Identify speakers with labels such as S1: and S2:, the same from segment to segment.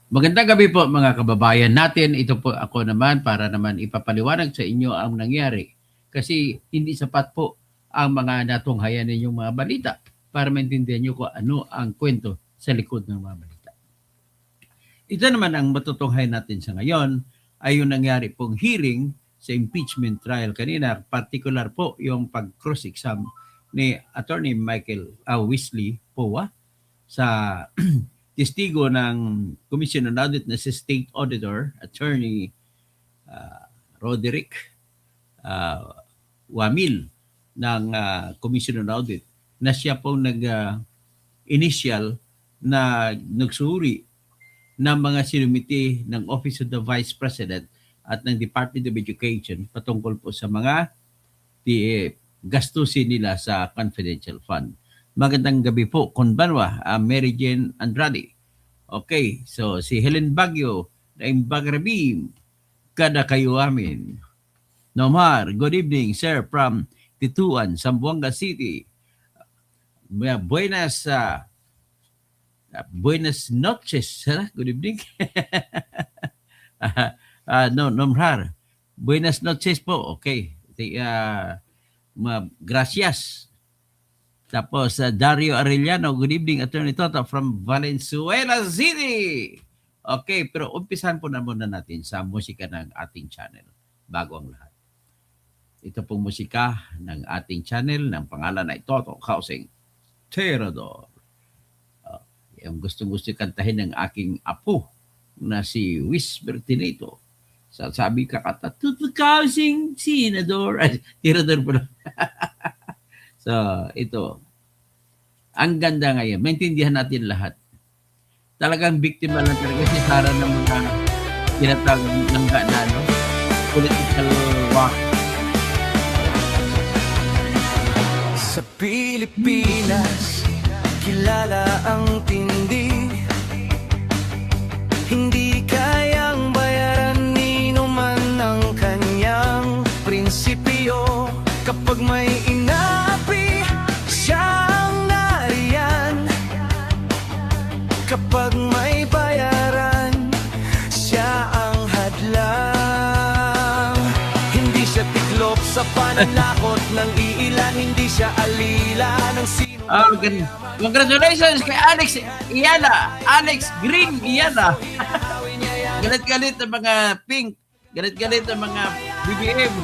S1: Magandang gabi po mga kababayan natin. Ito po ako naman para naman ipapaliwanag sa inyo ang nangyari. Kasi hindi sapat po ang mga natunghayan ninyong mga balita para maintindihan nyo kung ano ang kwento sa likod ng mga balita. Ito naman ang matutunghayan natin sa ngayon ay yung nangyari pong hearing sa impeachment trial kanina. Particular po yung pag-cross-exam ni Attorney Michael Wesley Powa sa testigo ng Commission on Audit na si State Auditor, Attorney Roderick Wamil ng Commission on Audit na siya pong nag-initial na nagsuri ng mga sinumiti ng Office of the Vice President at ng Department of Education patungkol po sa mga gastusin nila sa confidential fund. Magandang gabi po, Konbanwa, Mary Jane Andrade. Okay, so si Helen Baguio, Naim Bagrabim, kada kayo amin. Nomar, good evening, sir, from Tituan, Zamboanga City. Buenas noches, sir. Good evening. Nomar, buenas noches po. Okay. Gracias. Tapos Dario Arellano, good evening, Attorney Toto from Valenzuela City. Okay, pero umpisan po na muna natin sa musika ng ating channel bago ang lahat. Ito pong musika ng ating channel ng pangalan ay Toto Housing Terador. Yung gustong-gusto kantahin ng aking apo na si Wiz Bertinato. Sabi ka kata, Toto Housing Senador. Terador po lang. So, ito. Ang ganda ngayon. Maintindihan natin lahat. Talagang biktima lang talaga si Sara ng mga tinatag ng no? Political walk.
S2: Sa Pilipinas, kilala ang tindi. Hindi kayang bayaran ni numan ng kanyang prinsipyo. Kapag may inapi, siya ang nariyan. Kapag may bayaran, siya ang hadlang. Hindi siya tiklop sa pananakot ng iilan. Hindi siya alila ng sino.
S1: Congratulations kay Alex Iyana. Alex Green Iyana. Galit-galit ang mga pink. Galit-galit ang mga BBM.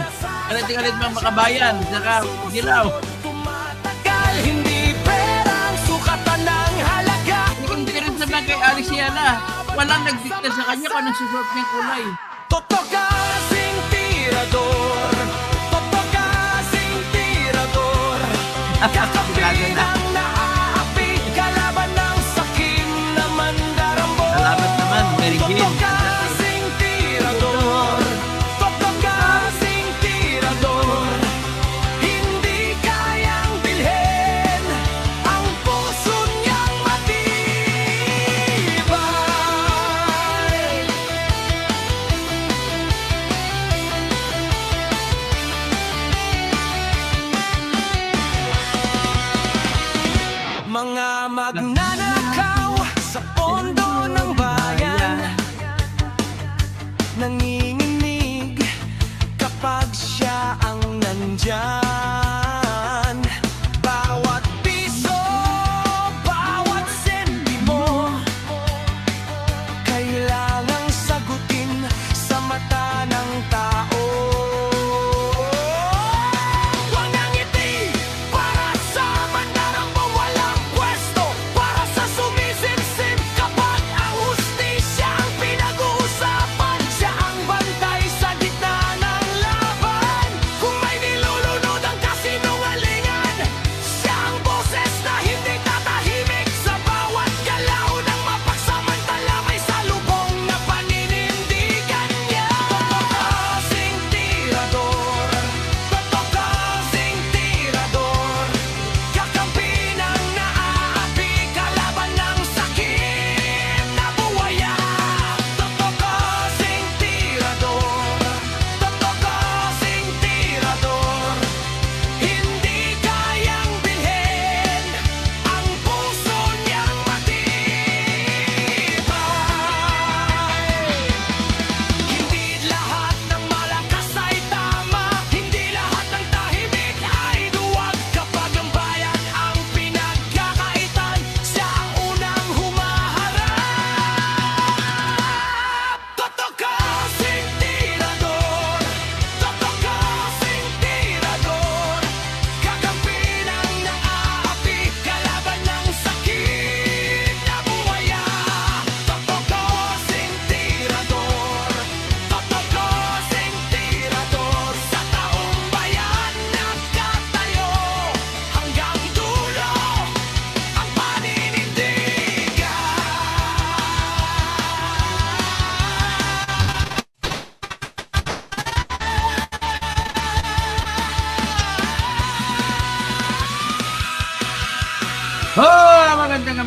S1: Galit-galit ang mga kabayan. Saka dilaw.
S2: Tumatagal, hindi perang sukatan ng halaga.
S1: Hindi ka rin sa mga kay Alex Iyana. Walang nagdikta sa kanya kung anong susuot niyang kulay.
S2: Toto kasing tirador. Toto kasing tirador. Kakapilang naaapi. Kalaban ng sakim na mandarambol.
S1: Salamat naman, Mary Jane.
S2: Toto kasing tirador. Toto kasing tirador. Hindi kayang bilhin ang puso niyang matibay.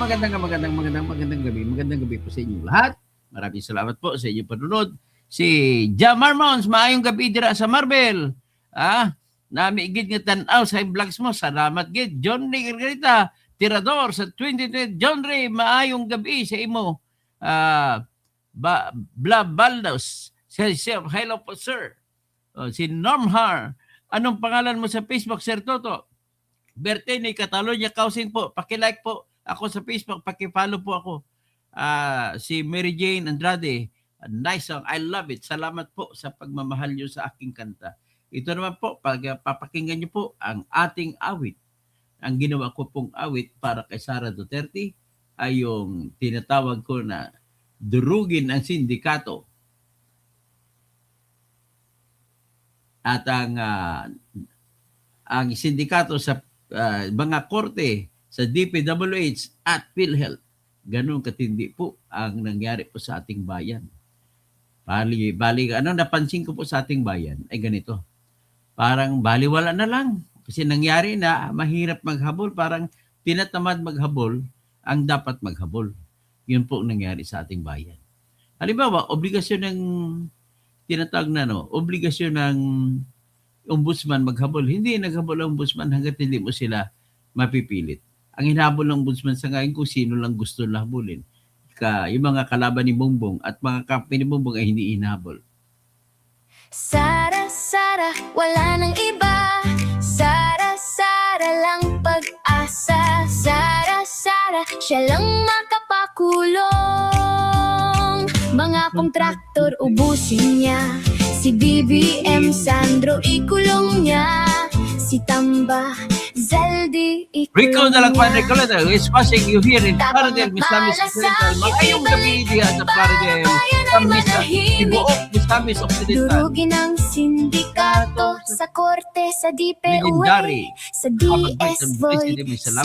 S1: magandang gabi. Magandang gabi po sa inyo lahat. Maraming salamat po sa inyong panunod. Si Jamar Mons, maayong gabi dira sa Marvel. Namiigid nga tanaw sa vlogs mo. Salamat gid. John Ray Gargarita, Tirador sa 2020. John Ray, maayong gabi sa imo. Blab Baldos, hello po sir. Si Norm Har, anong pangalan mo sa Facebook, Sir Toto? Bertini Catalonia Kausing po. Paki-like po ako sa Facebook, paki-follow po ako. Si Mary Jane Andrade, nice song, I love it. Salamat po sa pagmamahal niyo sa aking kanta. Ito naman po, papakinggan niyo po ang ating awit. Ang ginawa ko pong awit para kay Sara Duterte ay yung tinatawag ko na durugin ang sindikato. At ang sindikato sa mga korte, sa DPWH at PhilHealth, ganun katindi po ang nangyari po sa ating bayan. Bali, napansin ko po sa ating bayan ay ganito. Parang baliwala na lang. Kasi nangyari na mahirap maghabol. Parang tinatamad maghabol ang dapat maghabol. Yun po ang nangyari sa ating bayan. Halimbawa, obligasyon ng tinatawag na obligasyon ng ombudsman maghabol. Hindi naghabol ang ombudsman hanggat hindi mo sila mapipilit. Ang hinahabol ng ombudsman sa ngayon kung sino lang gusto habulin. Yung mga kalaban ni Bongbong at mga kampi ni Bongbong ay hindi hinahabol.
S3: Sara, Sara, wala nang iba. Sara, Sara lang pag-asa. Sara, Sara, siya lang makapakulong. Mga kontraktor ubusin niya. Si BBM Sandro ikulong niya. Si Tamba Zaldi ikulong
S1: Rico
S3: niya.
S1: na lang pa, Nicoleta, who is passing you here in Plaridel, Misamis Occidental. Maayong gabi diyan sa Plaridel. Misamis Occidental.
S3: Durugin ang sindikato sa korte, sa
S1: Legendary.
S3: DPOA, sa DS Void, sa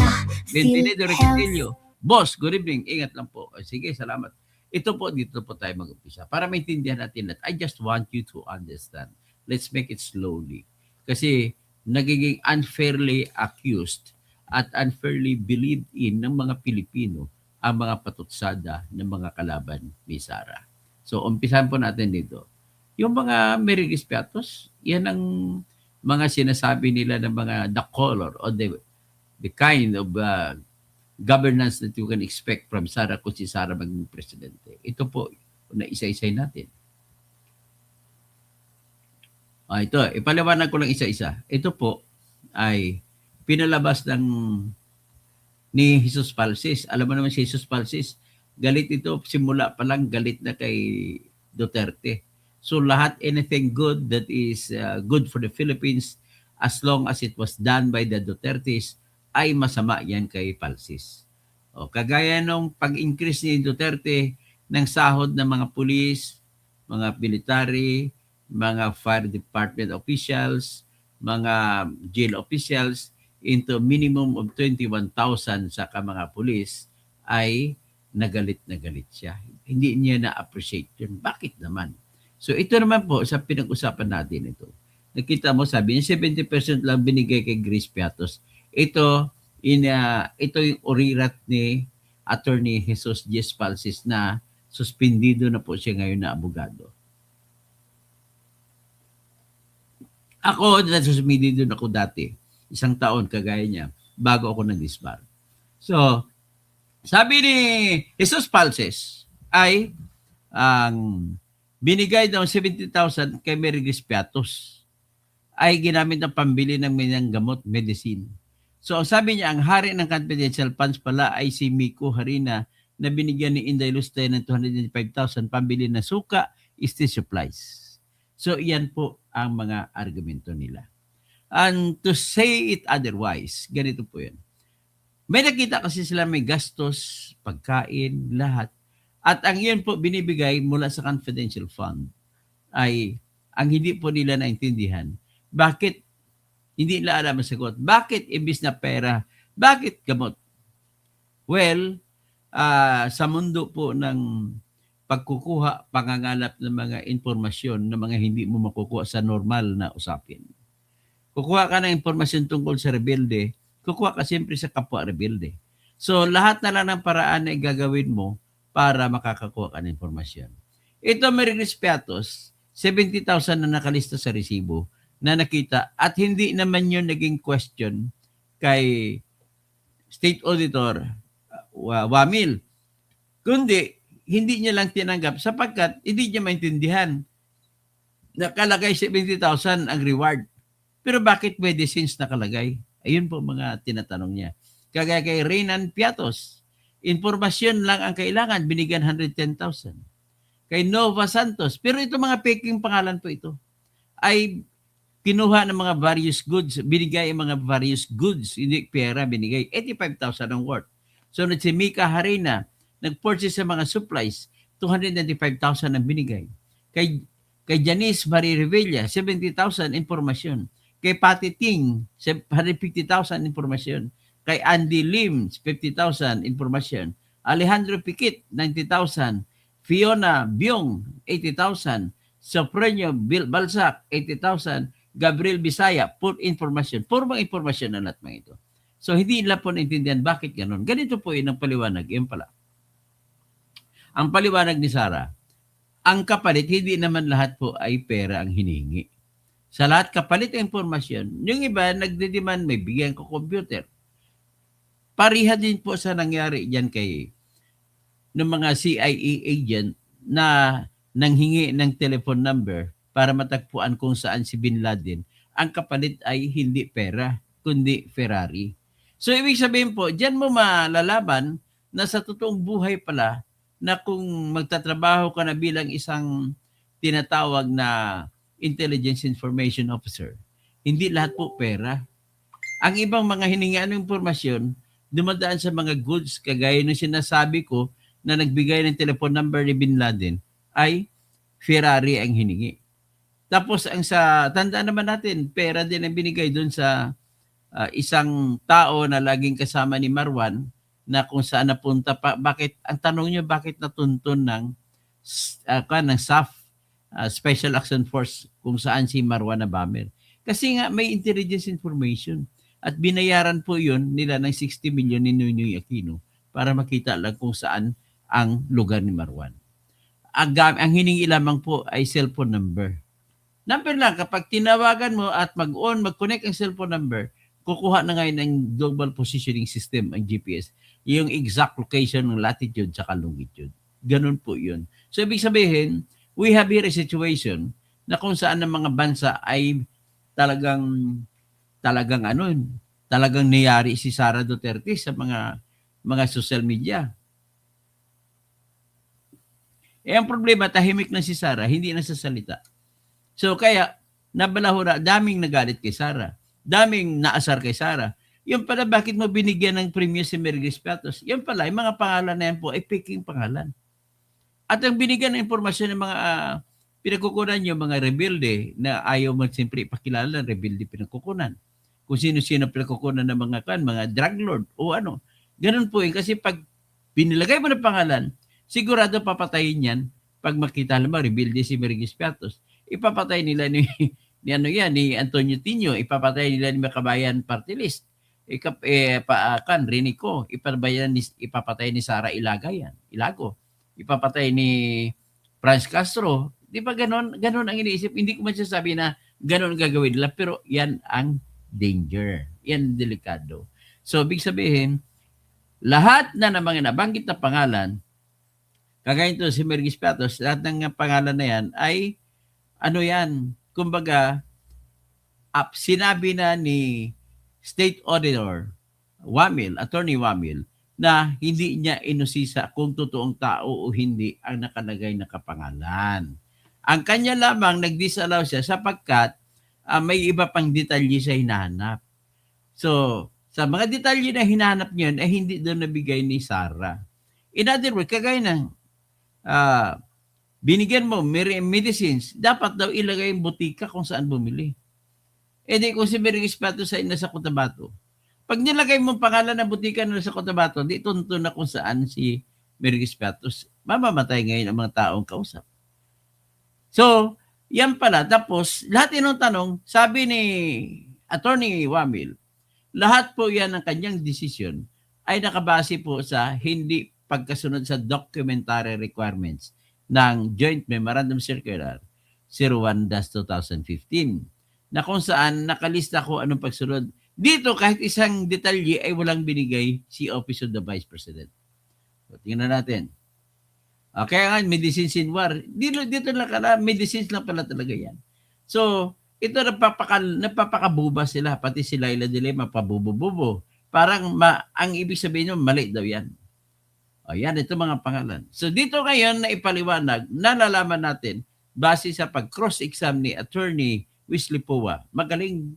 S1: Benvenido
S3: PhilHealth.
S1: Riquelme. Boss, good evening. Ingat lang po. Sige, salamat. Ito po, dito po tayo mag-umpisa. Para maintindihan natin that I just want you to understand. Let's make it slowly. Kasi nagiging unfairly accused at unfairly believed in ng mga Pilipino ang mga patutsada ng mga kalaban ni Sara. So, umpisahan po natin dito. Yung mga Merigis Piatos, yan ang mga sinasabi nila ng mga the color or the kind of governance that you can expect from Sara kung si Sara maging presidente. Ito po, na isa-isay natin. Ito, ipaliwanag ko lang isa-isa. Ito po ay pinalabas ni Jesus Palsis. Alam mo naman si Jesus Palsis, galit ito, simula pa lang galit na kay Duterte. So lahat, anything good that is good for the Philippines, as long as it was done by the Dutertes, ay masama yan kay Palsis. Kagaya nung pag-increase ni Duterte ng sahod ng mga pulis, mga military, mga fire department officials, mga jail officials into minimum of 21,000 sa mga pulis, ay nagalit siya. Hindi niya na-appreciate yun. Bakit naman? So ito naman po sa pinag-usapan natin ito. Nakita mo, sabi niya 70% lang binigay kay Grace Piatos. Ito yung urirat ni Attorney Jesus Jes Palsis na suspendido na po siya ngayon na abogado. Ako, nasuspended ako dati. 1 taon, kagaya niya, bago ako nag-disbar. So, sabi ni Jesus Palses ay ang binigay daw 70,000 kay Merigis Piatos ay ginamit ng pambili ng gamot, medicine. So, ang sabi niya, ang hari ng confidential funds pala ay si Miko Harina na binigyan ni Inday Lustay ng 205,000 pambili na suka, supplies. So, iyan po ang mga argumento nila. And to say it otherwise, ganito po yan. May nakita kasi sila may gastos, pagkain, lahat. At ang iyan po binibigay mula sa confidential fund ay ang hindi po nila naintindihan. Bakit hindi nila alam ang sagot? Bakit imbis na pera? Bakit gamot? Well, sa mundo po ng pagkukuha, pangangalap ng mga informasyon na mga hindi mo makukuha sa normal na usapin. Kukuha ka ng informasyon tungkol sa rebelde, kukuha ka siyempre sa kapwa rebelde. So, lahat na lang ng paraan na gagawin mo para makakakuha ka ng informasyon. Ito, Merigris Piatos, 70,000 na nakalista sa resibo na nakita at hindi naman yun naging question kay State Auditor Wamil. Kundi, hindi niya lang tinanggap sapagkat hindi niya maintindihan. Nakalagay 70,000 ang reward. Pero bakit medicines nakalagay? Ayun po mga tinatanong niya. Kagaya kay Reynan Piatos, informasyon lang ang kailangan, binigyan 110,000. Kay Nova Santos, pero ito mga peking pangalan po ito, ay kinuha ng mga various goods, binigay ang mga various goods, hindi pera, binigay 85,000 ang worth. So, si Mika Harina, nag-purchase sa mga supplies, 295,000 ang binigay. Kay Janice Marie Revilla, 70,000 informasyon. Kay Patty Ting, 150,000 informasyon. Kay Andy Lim, 50,000 informasyon. Alejandro Piquet, 90,000. Fiona Biong, 80,000. Sofrenio Balzac, 80,000. Gabriel Bisaya, full information. Puro mga informasyon na lahat mga ito. So, hindi nila po naintindihan bakit ganun. Ganito po yun ang paliwanag. Yan pala. Ang paliwanag ni Sarah, ang kapalit, hindi naman lahat po ay pera ang hiningi. Sa lahat kapalit ang informasyon, yung iba nagde-demand may bigyan ko computer. Pariha din po sa nangyari diyan kay ng mga CIA agent na nanghingi ng telephone number para matagpuan kung saan si Bin Laden. Ang kapalit ay hindi pera, kundi Ferrari. So, ibig sabihin po, diyan mo malalaban na sa totoong buhay pala na kung magtatrabaho ka na bilang isang tinatawag na Intelligence Information Officer, hindi lahat po pera. Ang ibang mga hiningaan ng impormasyon, dumadaan sa mga goods, kagaya ng sinasabi ko na nagbigay ng telephone number ni Bin Laden, ay Ferrari ang hiningi. Tapos, ang sa tandaan naman natin, pera din ang binigay doon sa isang tao na laging kasama ni Marwan, na kung saan napunta pa, bakit, ang tanong niyo, bakit natuntun ng SAF, Special Action Force, kung saan si Marwan Abamer. Kasi nga may intelligence information at binayaran po yun nila ng 60 million ni Noynoy Aquino para makita lang kung saan ang lugar ni Marwan. Ang hiningi lamang po ay cellphone number. Number lang, kapag tinawagan mo at mag-connect ang cellphone number, kukuha na ngayon ng Global Positioning System, ang GPS, yung exact location ng latitude sa longitude. Ganun po yun. So, ibig sabihin, we have here a situation na kung saan ang mga bansa ay talagang niyari si Sara Duterte sa mga social media. Ang problema, tahimik na si Sara, hindi na sasalita. So kaya, nabalahura, daming nagalit kay Sara, daming naasar kay Sara. Yung pala, bakit mo binigyan ng premium si Merigris Piatos? Yung pala, yung mga pangalan na yan po ay peking pangalan. At ang binigyan ng impormasyon ng mga pinagkukunan yung mga rebelde na ayaw mo siyempre ipakilala, rebelde pinagkukunan. Kung sino-sino pinagkukunan ng mga drug lord o ano. Ganun po yun. Kasi pag binilagay mo ng pangalan, sigurado papatayin yan pag makita naman rebelde si Merigris Piatos. Ipapatay nila ni Antonio Tino, ipapatay nila ni Makabayan Party List. Rinico, ipapatay ni Sara Ilago. Ipapatay ni Franz Castro. Di ba ganon ang iniisip? Hindi ko masasabi na ganon ang gagawin nila, pero yan ang danger. Yan delikado. So, big sabihin, lahat na ng mga nabanggit na pangalan, kagaya ito si Merigris Piatos, lahat ng pangalan na yan ay, kumbaga, sinabi na ni State Auditor Attorney Wamil, na hindi niya inusisa kung totoong tao o hindi ang nakalagay na kapangalan. Ang kanya lamang nag-disallow siya sapagkat may iba pang detalye siya hinahanap. So, sa mga detalye na hinahanap niyon ay hindi doon nabigay ni Sara. In other words, kagaya ng binigyan mo medicines, dapat daw ilagay yung butika kung saan bumili. Di kung si Merigris Piatos ay nasa Cotabato, pag nilagay mo pangalan ng butika na sa Cotabato, di tunto na kung saan si Merigris Piatos, mamamatay ngayon ang mga taong kausap. So, yan pala. Tapos, lahat ng tanong, sabi ni Attorney Wamil, lahat po yan ang kanyang desisyon ay nakabase po sa hindi pagkasunod sa documentary requirements ng Joint Memorandum Circular 01-2015 na kung saan nakalista ko anong pagsunod. Dito kahit isang detalye ay walang binigay si Office of the Vice President. So, tingnan natin. Kaya nga, medicines in war. Dito lang kala, medicines lang pala talaga yan. So, ito napapakabuba sila. Pati si Laila de Lima, pabubo-bubo. Parang ang ibig sabihin nyo, mali daw yan. O yan, ito mga pangalan. So, dito ngayon na ipaliwanag, nalalaman natin, base sa pag-cross-exam ni Attorney Wesley Powa. Magaling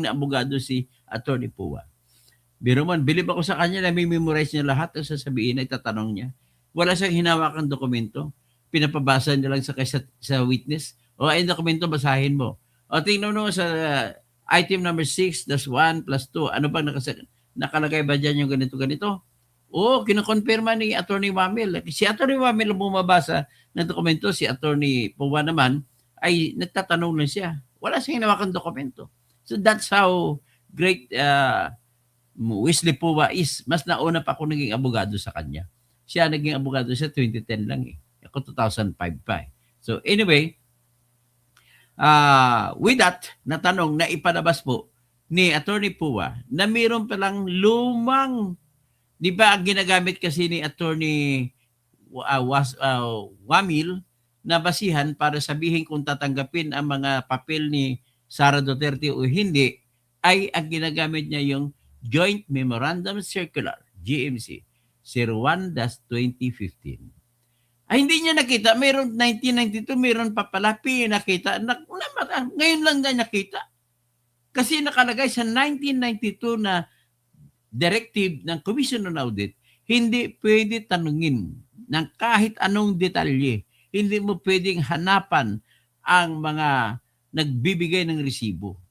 S1: na abogado si Attorney Powa. Biro man, bilib ako sa kanya na may memorize niya lahat ang sasabihin na itatanong niya. Wala siyang hinawakan dokumento. Pinapabasa niya lang sa witness. O ay dokumento, basahin mo. O tingnan mo sa item number 6-1+2. Ano bang nakalagay ba dyan yung ganito-ganito? O, kinukonfirma ni Attorney Wamil. Si Attorney Wamil ang bumabasa ng dokumento. Si Attorney Powa naman ay nagtatanong lang siya. Wala siyang hinawakan dokumento. So that's how great Wesley Powa is. Mas nauna pa ako naging abogado sa kanya. Siya naging abogado siya 2010 lang eh. Ako 2005 pa eh. So anyway, with that, natanong na ipalabas po ni Attorney Powa na mayroon palang lumang, di ba ang ginagamit kasi ni Attorney Wamil na basihan para sabihin kung tatanggapin ang mga papel ni Sara Duterte o hindi, ay ang ginagamit niya yung Joint Memorandum Circular, GMC, 01-2015. Ay, hindi niya nakita. Mayroon 1992, mayroon pa pala, pinakita. Ngayon lang niya nakita. Kasi nakalagay sa 1992 na directive ng Commission on Audit, hindi pwede tanungin ng kahit anong detalye. Hindi mo pwedeng hanapan ang mga nagbibigay ng resibo.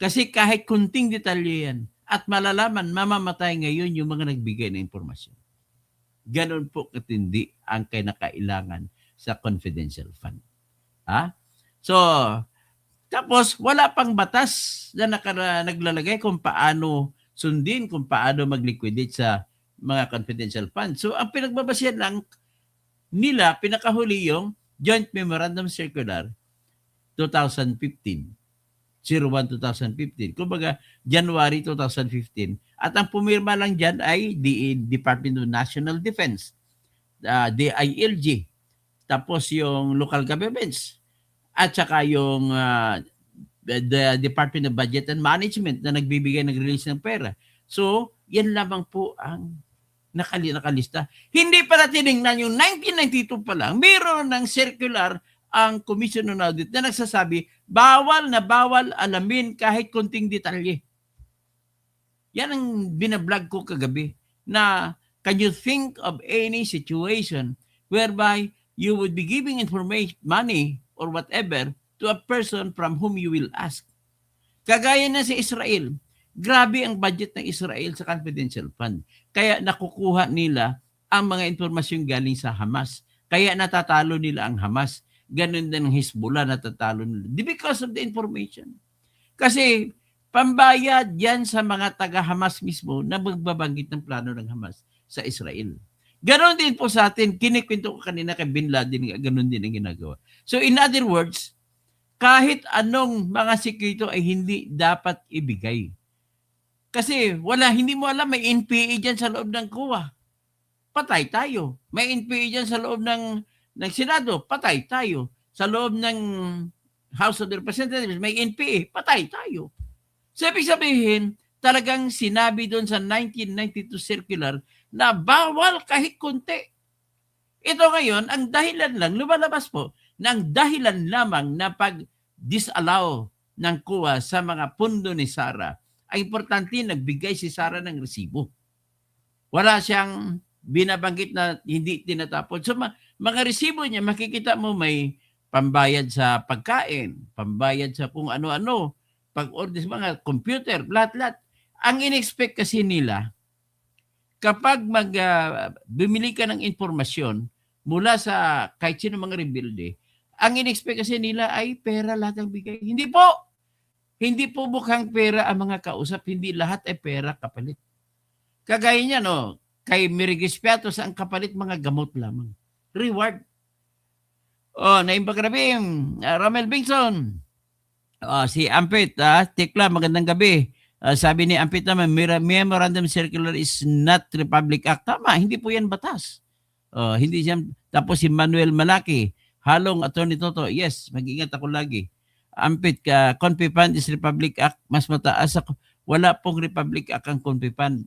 S1: Kasi kahit kunting detalye yan, at malalaman, mamamatay ngayon yung mga nagbigay ng impormasyon. Ganon po katindi ang kinakailangan sa confidential fund. So, tapos wala pang batas na naglalagay kung paano sundin, kung paano mag-liquidate sa mga confidential fund. So, ang pinagbabasyan lang nila, pinakahuli yung Joint Memorandum Circular 2015. 01-2015. Kumbaga, January 2015. At ang pumirma lang dyan ay the Department of National Defense, DILG, tapos yung local governments, at saka yung the Department of Budget and Management na nagbibigay, nag-release ng pera. So, yan lamang po ang nakalista. Hindi para tinignan yung 1992 pa lang, mayroon ng circular ang Commission on Audit na nagsasabi, bawal na bawal alamin kahit konting detalye. Yan ang binablog ko kagabi na can you think of any situation whereby you would be giving information, money or whatever to a person from whom you will ask. Kagaya na sa Israel, grabe ang budget ng Israel sa confidential fund. Kaya nakukuha nila ang mga impormasyon galing sa Hamas. Kaya natatalo nila ang Hamas. Ganun din ang Hezbollah, natatalo nila. Because of the information. Kasi pambayad yan sa mga taga-Hamas mismo na magbabanggit ng plano ng Hamas sa Israel. Ganon din po sa atin. Kinikwento ko kanina kay Bin Laden, ganon din ang ginagawa. So in other words, kahit anong mga sikreto ay hindi dapat ibigay. Kasi hindi mo alam, may NPA dyan sa loob ng COA. Patay tayo. May NPA dyan sa loob ng Senado, patay tayo. Sa loob ng House of Representatives, may NPA, patay tayo. So, ibig sabihin, talagang sinabi doon sa 1992 circular na bawal kahit konti. Ito ngayon, ang dahilan lang, lumalabas po, ng dahilan lamang na pag-disallow ng COA sa mga pundo ni Sara, ay importante nagbigay si Sara ng resibo. Wala siyang binabanggit na hindi tinatapon. So, mga resibo niya, makikita mo may pambayad sa pagkain, pambayad sa kung ano-ano, pag-order sa mga computer, lahat-lahat. Ang in-expect kasi nila, kapag bumili ka ng informasyon mula sa kahit sino mga rebelde, ang in-expect kasi nila ay pera lahat ang bigay. Hindi po! Hindi po mukhang pera ang mga kausap, hindi lahat ay pera kapalit. Kagaya niya, no, kay Mirigis Piatos, ang kapalit mga gamot lamang. Reward. Oh, naimbag gabi, Romel Bingson. Si Ampit, Tikla, magandang gabi. Sabi ni Ampit naman, Memorandum Circular is not Republic Act. Tama, hindi po yan batas. Hindi siya. Tapos si Manuel Malaki, halong Attorney Toto. Yes, mag-ingat ako lagi. Ampit, Confipan is Republic Act. Mas mataas ako. Wala pong Republic Act ang Confipan.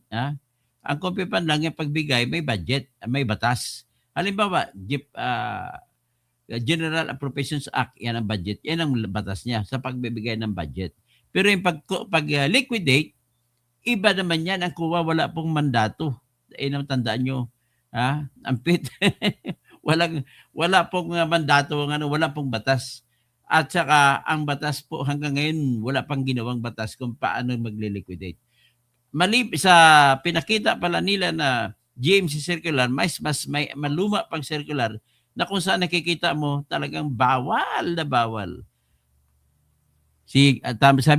S1: Ang Confipan lang yung pagbigay, may budget, may batas. Halimbawa, General Appropriations Act, yan ang budget. Yan ang batas niya sa pagbibigay ng budget. Pero yung pag-liquidate, iba naman yan. Ang kuha, wala pong mandato. Ang tandaan nyo. Ampit. wala pong mandato, wala pong batas. At saka, ang batas po hanggang ngayon, wala pang ginawang batas kung paano magle-liquidate. Sa pinakita pala nila na GMC circular, may maluma pang circular na kung saan nakikita mo talagang bawal na bawal. Sabi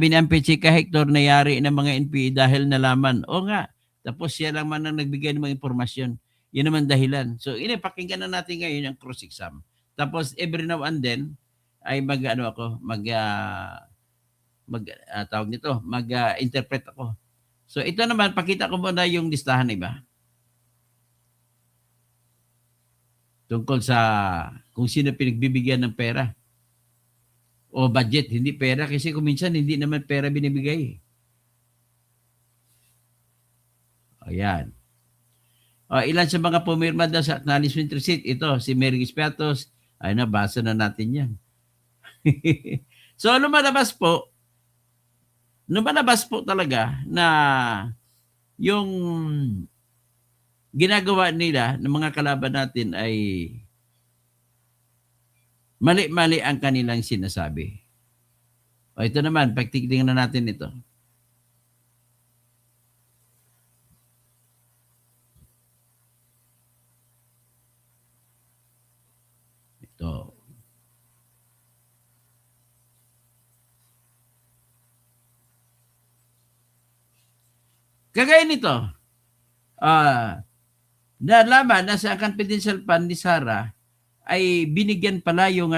S1: ni Ampet, si Hector nayari ng mga NPA dahil nalaman. O nga, tapos siya lang man ang nagbigay ng mga impormasyon. Yun naman dahilan. So, pakinggan na natin ngayon ang cross-exam. Tapos, every now and then, ay mag-interpret ako. So, ito naman, pakita ko muna yung listahan, iba. Tungkol sa kung sino pinagbibigyan ng pera. O budget, hindi pera. Kasi kung minsan, hindi naman pera binibigay. Ayan. Ilan sa mga pumirma daw sa acknowledgement receipt? Ito, si Mergis Piatos. Ay, nabasa na natin yan. So, lumalabas po talaga na yung ginagawa nila ng mga kalaban natin ay mali-mali ang kanilang sinasabi. Ito naman, pagtitingnan natin ito. Ito. Kagaya nito, nalaman na sa confidential fund ni Sarah ay binigyan pala yung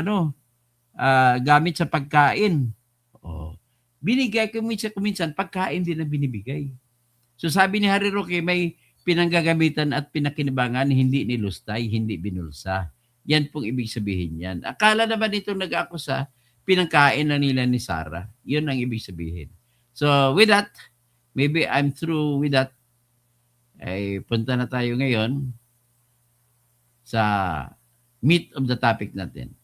S1: gamit sa pagkain. Binigay kuminsan pagkain din ang binibigay. So sabi ni Harry Roque, may pinanggagamitan at pinakinabangan, hindi nilustay, hindi binulsa. Yan pong ibig sabihin yan. Akala naman itong nag-akusa, pinangkain na nila ni Sarah. Yun ang ibig sabihin. So with that, maybe I'm through with that. Ay punta na tayo ngayon sa meat of the topic natin.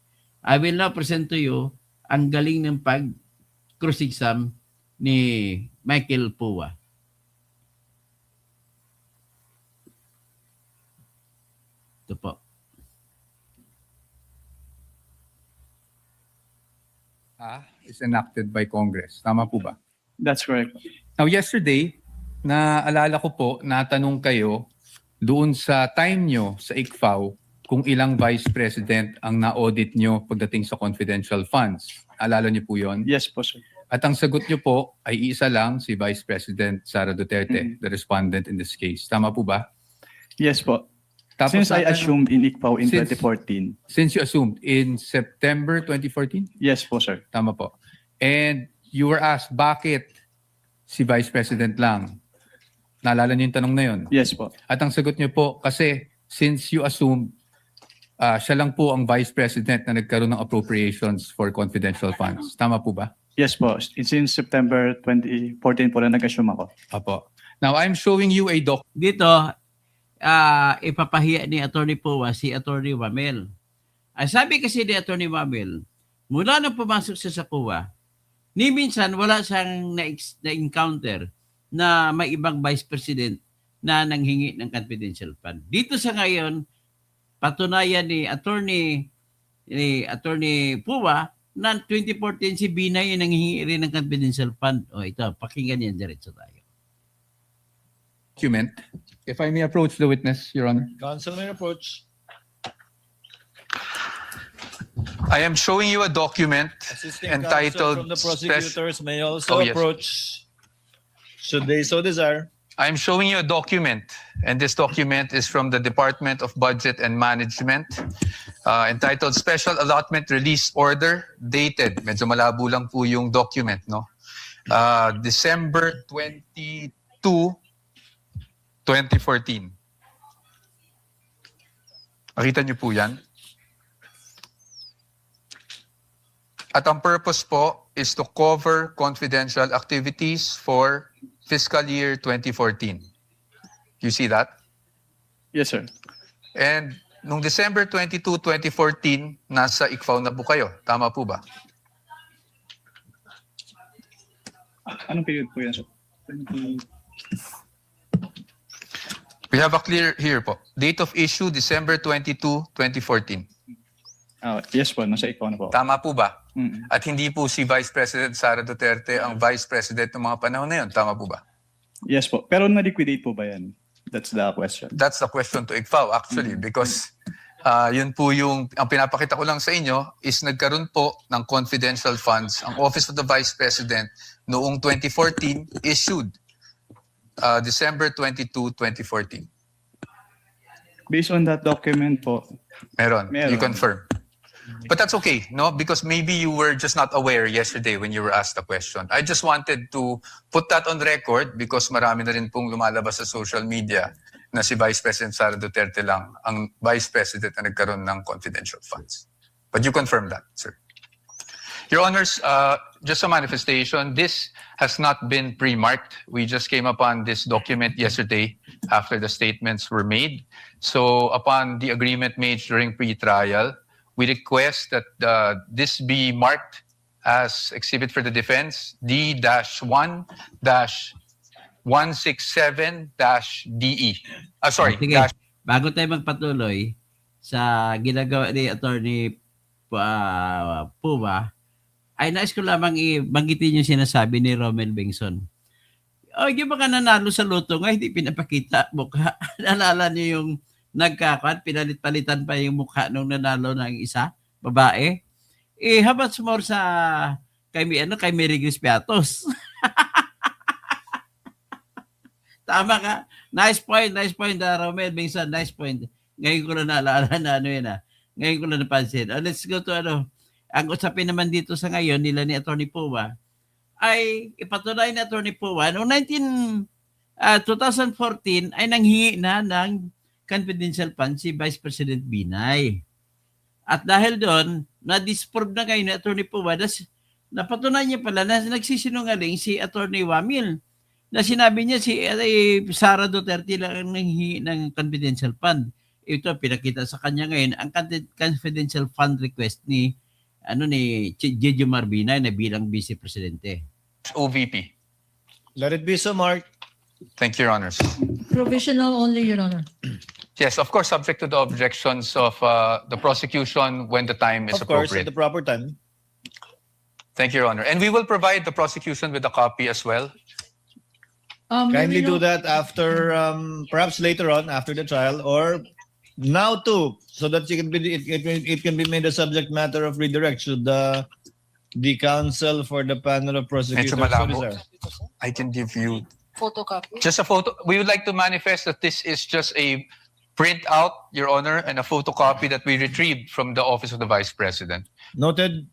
S1: I will now present to you ang galing ng pag-cross-exam ni Michael Pua. Ito po.
S4: Is enacted by Congress. Tama po ba?
S5: That's correct.
S4: Now, yesterday, naalala ko po, natanong kayo doon sa time nyo sa ICFAO kung ilang vice president ang na-audit nyo pagdating sa confidential funds. Alala nyo po yon?
S5: Yes po, sir.
S4: At ang sagot nyo po ay isa lang, si Vice President Sara Duterte, the respondent in this case. Tama po ba?
S5: Yes po.
S4: Tapos
S5: Since I
S4: natanong-
S5: assumed in ICPAO in
S4: Since-
S5: 2014.
S4: Since you assumed in September 2014?
S5: Yes po, sir.
S4: Tama po. And you were asked, bakit si Vice President lang? Naalala niyo yung tanong na yun?
S5: Yes po.
S4: At ang sagot niyo po, kasi since you assumed siya lang po ang Vice President na nagkaroon ng appropriations for confidential funds. Tama po ba?
S5: Yes po. Since September 2014 po na nag-assume ako.
S4: Apo. Now, I'm showing you a doc.
S1: Dito, ipapahiya ni Attorney Pua si Attorney Wamel. Sabi kasi ni Attorney Wamel, mula nang pumasok siya sa COA, ni minsan wala siyang na-encounter na may ibang vice president na nanghingi ng confidential fund. Dito sa ngayon, patunayan ni Attorney Pua na 2014 si Binay yung nanghingi rin ng confidential fund. Ito, pakinggan yan diretso tayo.
S4: Document. If I may approach the witness, Your Honor.
S6: Counsel may approach.
S4: I am showing you a document
S6: Assisting
S4: entitled
S6: counsel from the
S4: Spec-
S6: prosecutors may also
S4: Oh, yes.
S6: approach should they so desire.
S4: I'm showing you a document, and this document is from the Department of Budget and Management, entitled Special Allotment Release Order, dated. Medyo malabo lang po yung document, no? December 22, 2014. Nakita niyo po yan? At ang purpose po is to cover confidential activities for fiscal year 2014. You see that?
S5: Yes, sir.
S4: And nung December 22, 2014, nasa ICFAO na po kayo. Tama po ba?
S5: Anong period po yan, sir? 20...
S4: We have a clear here po. Date of issue, December 22, 2014.
S5: Yes po, nasa ikaw na po.
S4: Tama po ba?
S5: Mm.
S4: At hindi po si Vice President Sara Duterte ang Vice President ng mga panahon na yun. Tama po ba?
S5: Yes po. Pero na-liquidate po ba yan? That's the question.
S4: That's the question to ICFAO actually because yun po yung, ang pinapakita ko lang sa inyo is nagkaroon po ng confidential funds ang Office of the Vice President noong 2014 issued December 22, 2014.
S5: Based on that document po,
S4: Meron.
S5: Meron.
S4: You confirm. But that's okay, no? Because maybe you were just not aware yesterday when you were asked the question. I just wanted to put that on record because marami na rin pong lumalabas sa social media na si Vice President Sara Duterte lang ang Vice President na nagkaroon ng confidential funds. But you confirm that, sir. Your Honors, just a manifestation, this has not been pre-marked. We just came upon this document yesterday after the statements were made. So upon the agreement made during pre-trial, we request that this be marked as exhibit for the defense D-1-167-DE. Sorry,
S1: Sige, bago tayo magpatuloy sa ginagawa ni Attorney Puba, ay nais ko lamang banggitin yung sinasabi ni Romel Bengson. Yung baka nanalo sa loto nga, hindi pinapakita mukha. Naalala niyo yung pinalit-palitan pa yung mukha nung nanalo ng isa, babae. How much more sa kay Mary Grace Piatos? Tama ka. Nice point, Romel Bengson, nice point. Ngayon ko na naalala na ngayon ko na napansin. Let's go to ang usapin naman dito sa ngayon nila ni Attorney Puwa ay ipatunay ni Attorney Puwa noong 2014 ay nanghingi na ng confidential funds si Vice President Binay. At dahil doon, na-disprove na ngayon ni Attorney Puwa napatunayan niya pala na nagsisinungaling si Attorney Wamil na sinabi niya si Sara Duterte lang ang nanghingi ng confidential fund. Ito pinakita sa kanya ngayon ang confidential fund request ni Jejo Marbinay na bilang Vice Presidente.
S4: OVP.
S6: Let it be so, Mark.
S4: Thank you, Your Honors.
S7: Provisional only, Your Honor.
S4: Yes, of course, subject to the objections of the prosecution when the time is
S6: Of course,
S4: appropriate.
S6: at the proper time.
S4: Thank you, Your Honor. And we will provide the prosecution with a copy as well.
S6: Kindly
S7: Maybe
S6: do that after, perhaps later on, after the trial, or now too, so that it can be made a subject matter of redirect. Should the counsel for the panel of prosecutors,
S4: Medyo malabo.
S6: sorry, sir.
S4: I can give you
S7: photocopy.
S4: just a photo. We would like to manifest that this is just a printout, Your Honor, and a photocopy that we retrieved from the Office of the Vice President.
S6: Noted.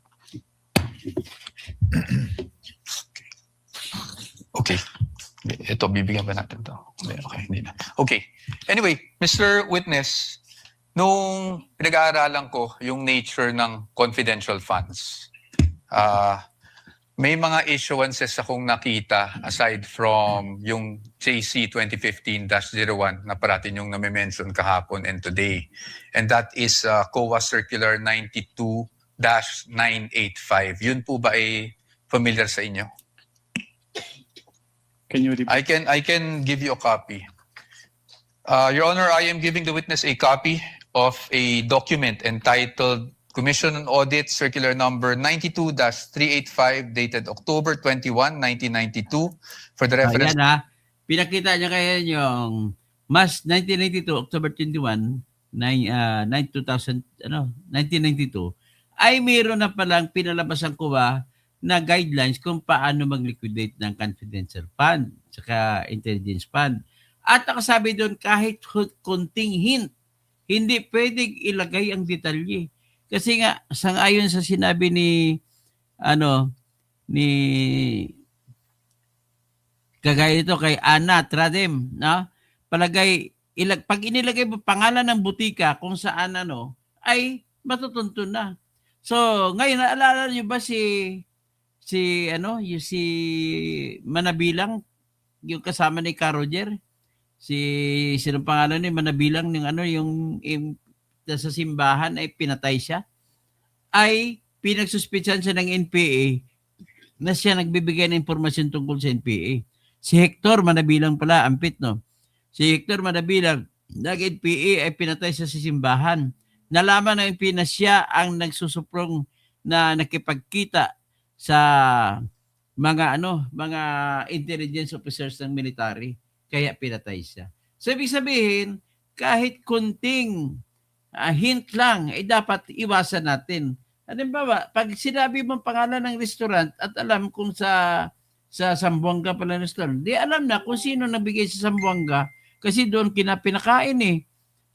S4: Okay. Ito, bibigyan ba natin to? Okay, hindi na. Okay. Anyway, Mr. Witness, nung pinag-aaralan ko yung nature ng confidential funds, may mga issuances akong nakita aside from yung JC 2015-01 na parating yung nami-mention kahapon and today. And that is COA Circular 92-985. Yun po ba ay familiar sa inyo?
S5: Can you repeat?
S4: I can give you a copy. Your Honor, I am giving the witness a copy of a document entitled Commission on Audit Circular Number 92-385 dated October 21, 1992 for the reference.
S1: Ayan pinakita niya kaya yung March 1992, October 21, 1992, ay mayroon na palang pinalabas ang kuha na guidelines kung paano mag-liquidate ng confidential fund saka intelligence fund. At nakasabi doon kahit kunting hint, hindi pwedeng ilagay ang detalye. Kasi nga, sangayon sa sinabi ni kagaya ito kay Ana Tradem, no? Pag inilagay mo pangalan ng butika kung saan ay matutuntun na. So, ngayon naalala niyo ba si Manabilang, yung kasama ni Ka Roger? Sino pangalan ni Manabilang yung sa simbahan ay pinatay siya? Ay pinagsuspitsan siya ng NPA na siya nagbibigay ng impormasyon tungkol sa NPA. Si Hector Manabilang pala, ampit no. Si Hector Manabilang, nag-NPA ay pinatay siya sa simbahan. Nalaman ng NPA na siya ang nagsusuprong na nakipagkita sa mga intelligence officers ng military, kaya pinatay siya. So ibig sabihin, kahit kunting hint lang, dapat iwasan natin. Halimbawa, pag sinabi mong pangalan ng restaurant at alam kung sa Zamboanga pala ng restaurant, di alam na kung sino nabigay sa Zamboanga kasi doon pinakain eh.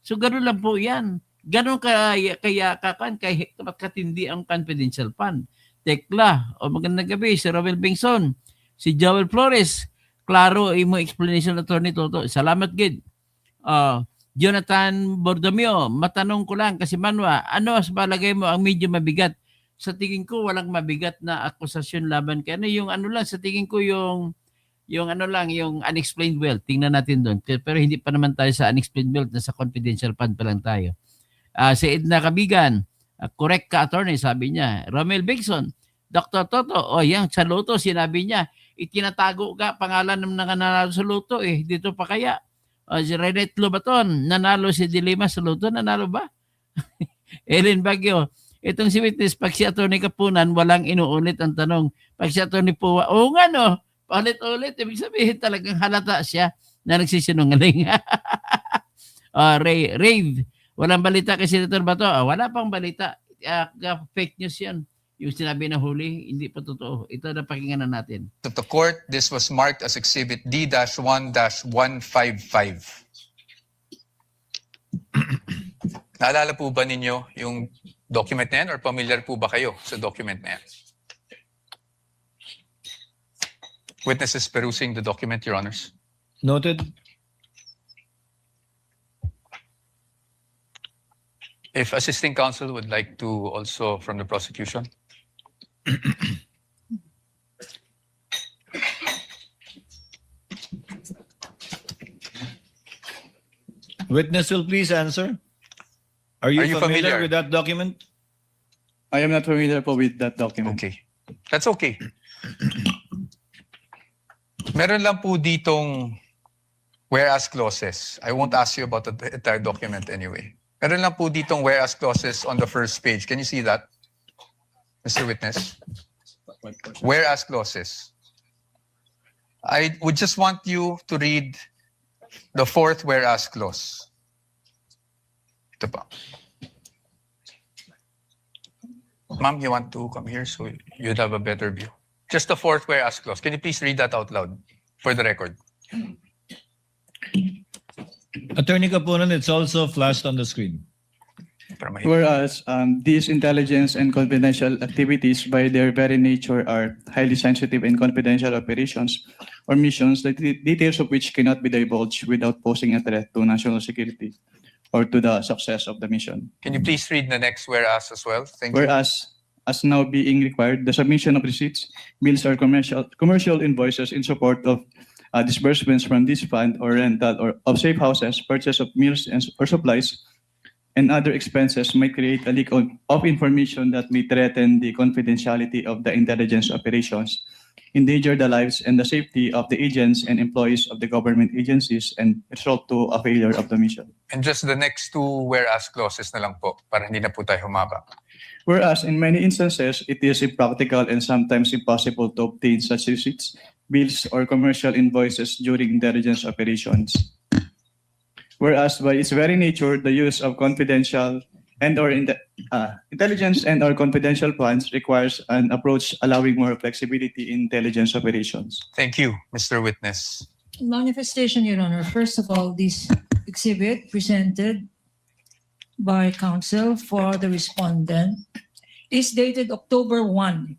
S1: So gano'n lang po yan. Gano'n kaya katindi ang confidential fund. Tekla, magandang gabi, si Romel Bengson, si Joel Flores, klaro imong explanation attorney Toto. Salamat gid. Jonathan Bordomio, matanong ko lang kasi Manwa, ano sa palagay mo ang medyo mabigat? Sa tingin ko walang mabigat na akusasyon laban kay yung sa tingin ko yung unexplained wealth. Tingnan natin doon. Pero hindi pa naman tayo sa unexplained wealth, nasa confidential fund pa lang tayo. Si Edna Kabigan, correct ka attorney, sabi niya. Romel Bengson, Dr. Toto, yan sa loto sinabi niya, itinatago ka pangalan ng nanalo sa loto dito pa kaya? Si Renette Lobaton, nanalo si Dilima sa loto, nanalo ba? Ellen Baguio, itong si witness, pag si attorney Kapunan, walang inuulit ang tanong. Pag si attorney Puwa, nga no, paulit-ulit, ibig sabihin talagang halata siya na nagsisinungaling. Rave, walang balita kay Senator Bato. Wala pang balita. Fake news yan. Yung sinabi na huli, hindi pa totoo. Ito na pakinggan na natin.
S8: Of the court, this was marked as Exhibit D-1-155. Naalala po ba ninyo yung document na yan or familiar po ba kayo sa document na yan? Witnesses perusing the document, Your Honors.
S6: Noted.
S8: If assisting counsel would like to also from the prosecution.
S6: Witness will please answer. Are you familiar with that document?
S5: I am not familiar po with that document.
S8: Okay. That's okay. Meron lang po ditong whereas clauses. I won't ask you about the entire document anyway. Meron lang po ditong whereas clauses on the first page. Can you see that, Mr. Witness? Whereas clauses. I would just want you to read the fourth whereas clause. Ito pa. Ma'am, you want to come here so you'd have a better view. Just the fourth whereas clause. Can you please read that out loud for the record?
S6: Attorney Kapunan, it's also flashed on the screen.
S8: Para mahit-
S5: Whereas these intelligence and confidential activities by their very nature are highly sensitive and confidential operations or missions, the details of which cannot be divulged without posing a threat to national security or to the success of the mission.
S8: Can you please read the next whereas as well? Thank you.
S5: Whereas, as now being required, the submission of receipts, bills, or commercial invoices in support of disbursements from this fund or rental or of safe houses, purchase of meals or supplies, and other expenses might create a leak of information that may threaten the confidentiality of the intelligence operations, endanger the lives and the safety of the agents and employees of the government agencies, and result to a failure of the mission.
S8: And just the next two whereas clauses na lang po para hindi na po tayo humaba.
S5: Whereas in many instances, it is impractical and sometimes impossible to obtain such receipts, bills, or commercial invoices during intelligence operations. Whereas by its very nature, the use of confidential intelligence and or confidential funds requires an approach allowing more flexibility in intelligence operations.
S8: Thank you, Mr. Witness.
S7: Manifestation, Your Honor. First of all, this exhibit presented by counsel for the respondent is dated October 1,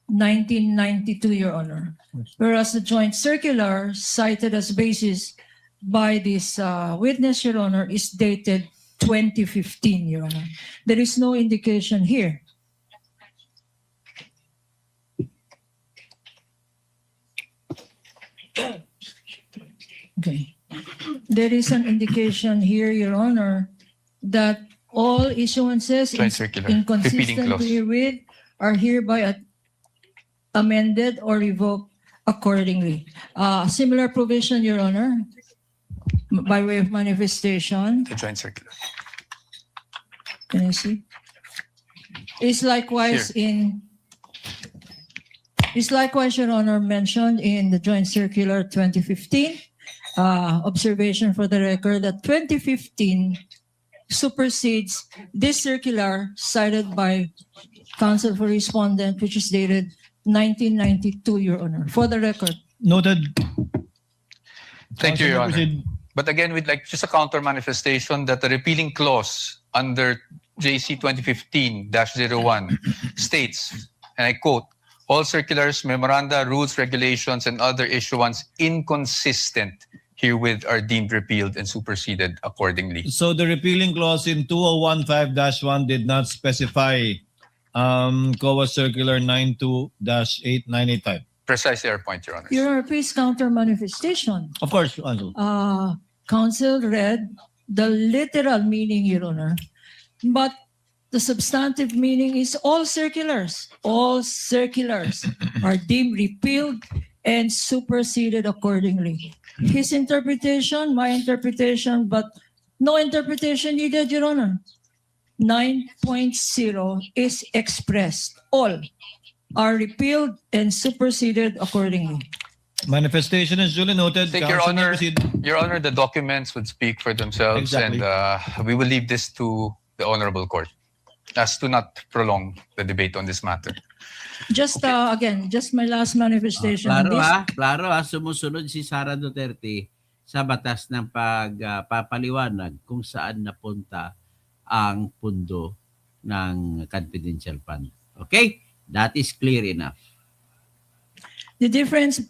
S7: 1992, Your Honor. Whereas the joint circular cited as basis by this witness, Your Honor, is dated 2015, Your Honor. There is no indication here. Okay. There is an indication here, Your Honor, that all issuances
S8: Joint circular, repeating
S7: inconsistent
S8: clause.
S7: herewith are hereby amended or revoked accordingly. Similar provision, Your Honor, by way of manifestation.
S8: The joint circular.
S7: Can I see? Is likewise Your Honor, mentioned in the Joint Circular 2015. Observation for the record that 2015 supersedes this circular cited by counsel for respondent, which is dated 1992, Your Honor. For the record.
S6: Noted.
S8: Thank you, Your Honor.
S6: Proceed.
S8: But again, we'd like just a counter manifestation that the repealing clause under JC 2015-01 states, and I quote, all circulars, memoranda, rules, regulations, and other issuance inconsistent herewith are deemed repealed and superseded accordingly.
S6: So the repealing clause in 2015-1 did not specify COA Circular 92-8985.
S8: Precisely our point, Your Honor.
S7: Your Honor, please counter manifestation.
S6: Of course, Counsel.
S7: Counsel read the literal meaning, Your Honor, but the substantive meaning is all circulars are deemed repealed and superseded accordingly. His interpretation, my interpretation, but no interpretation needed, Your Honor. 9.0 is expressed. All are repealed and superseded accordingly.
S6: Manifestation is duly noted.
S8: Thank Your
S6: Counsel may
S8: Honor.
S6: proceed.
S8: Your Honor, the documents would speak for themselves,
S6: Exactly.
S8: and we will leave this to the Honorable Court as to not prolong the debate on this matter.
S7: Just again, just my last manifestation.
S1: Klaro sumusunod si Sara Duterte sa batas ng pagpapaliwanag kung saan napunta ang pundo ng confidential fund. Okay? That is clear enough.
S7: The difference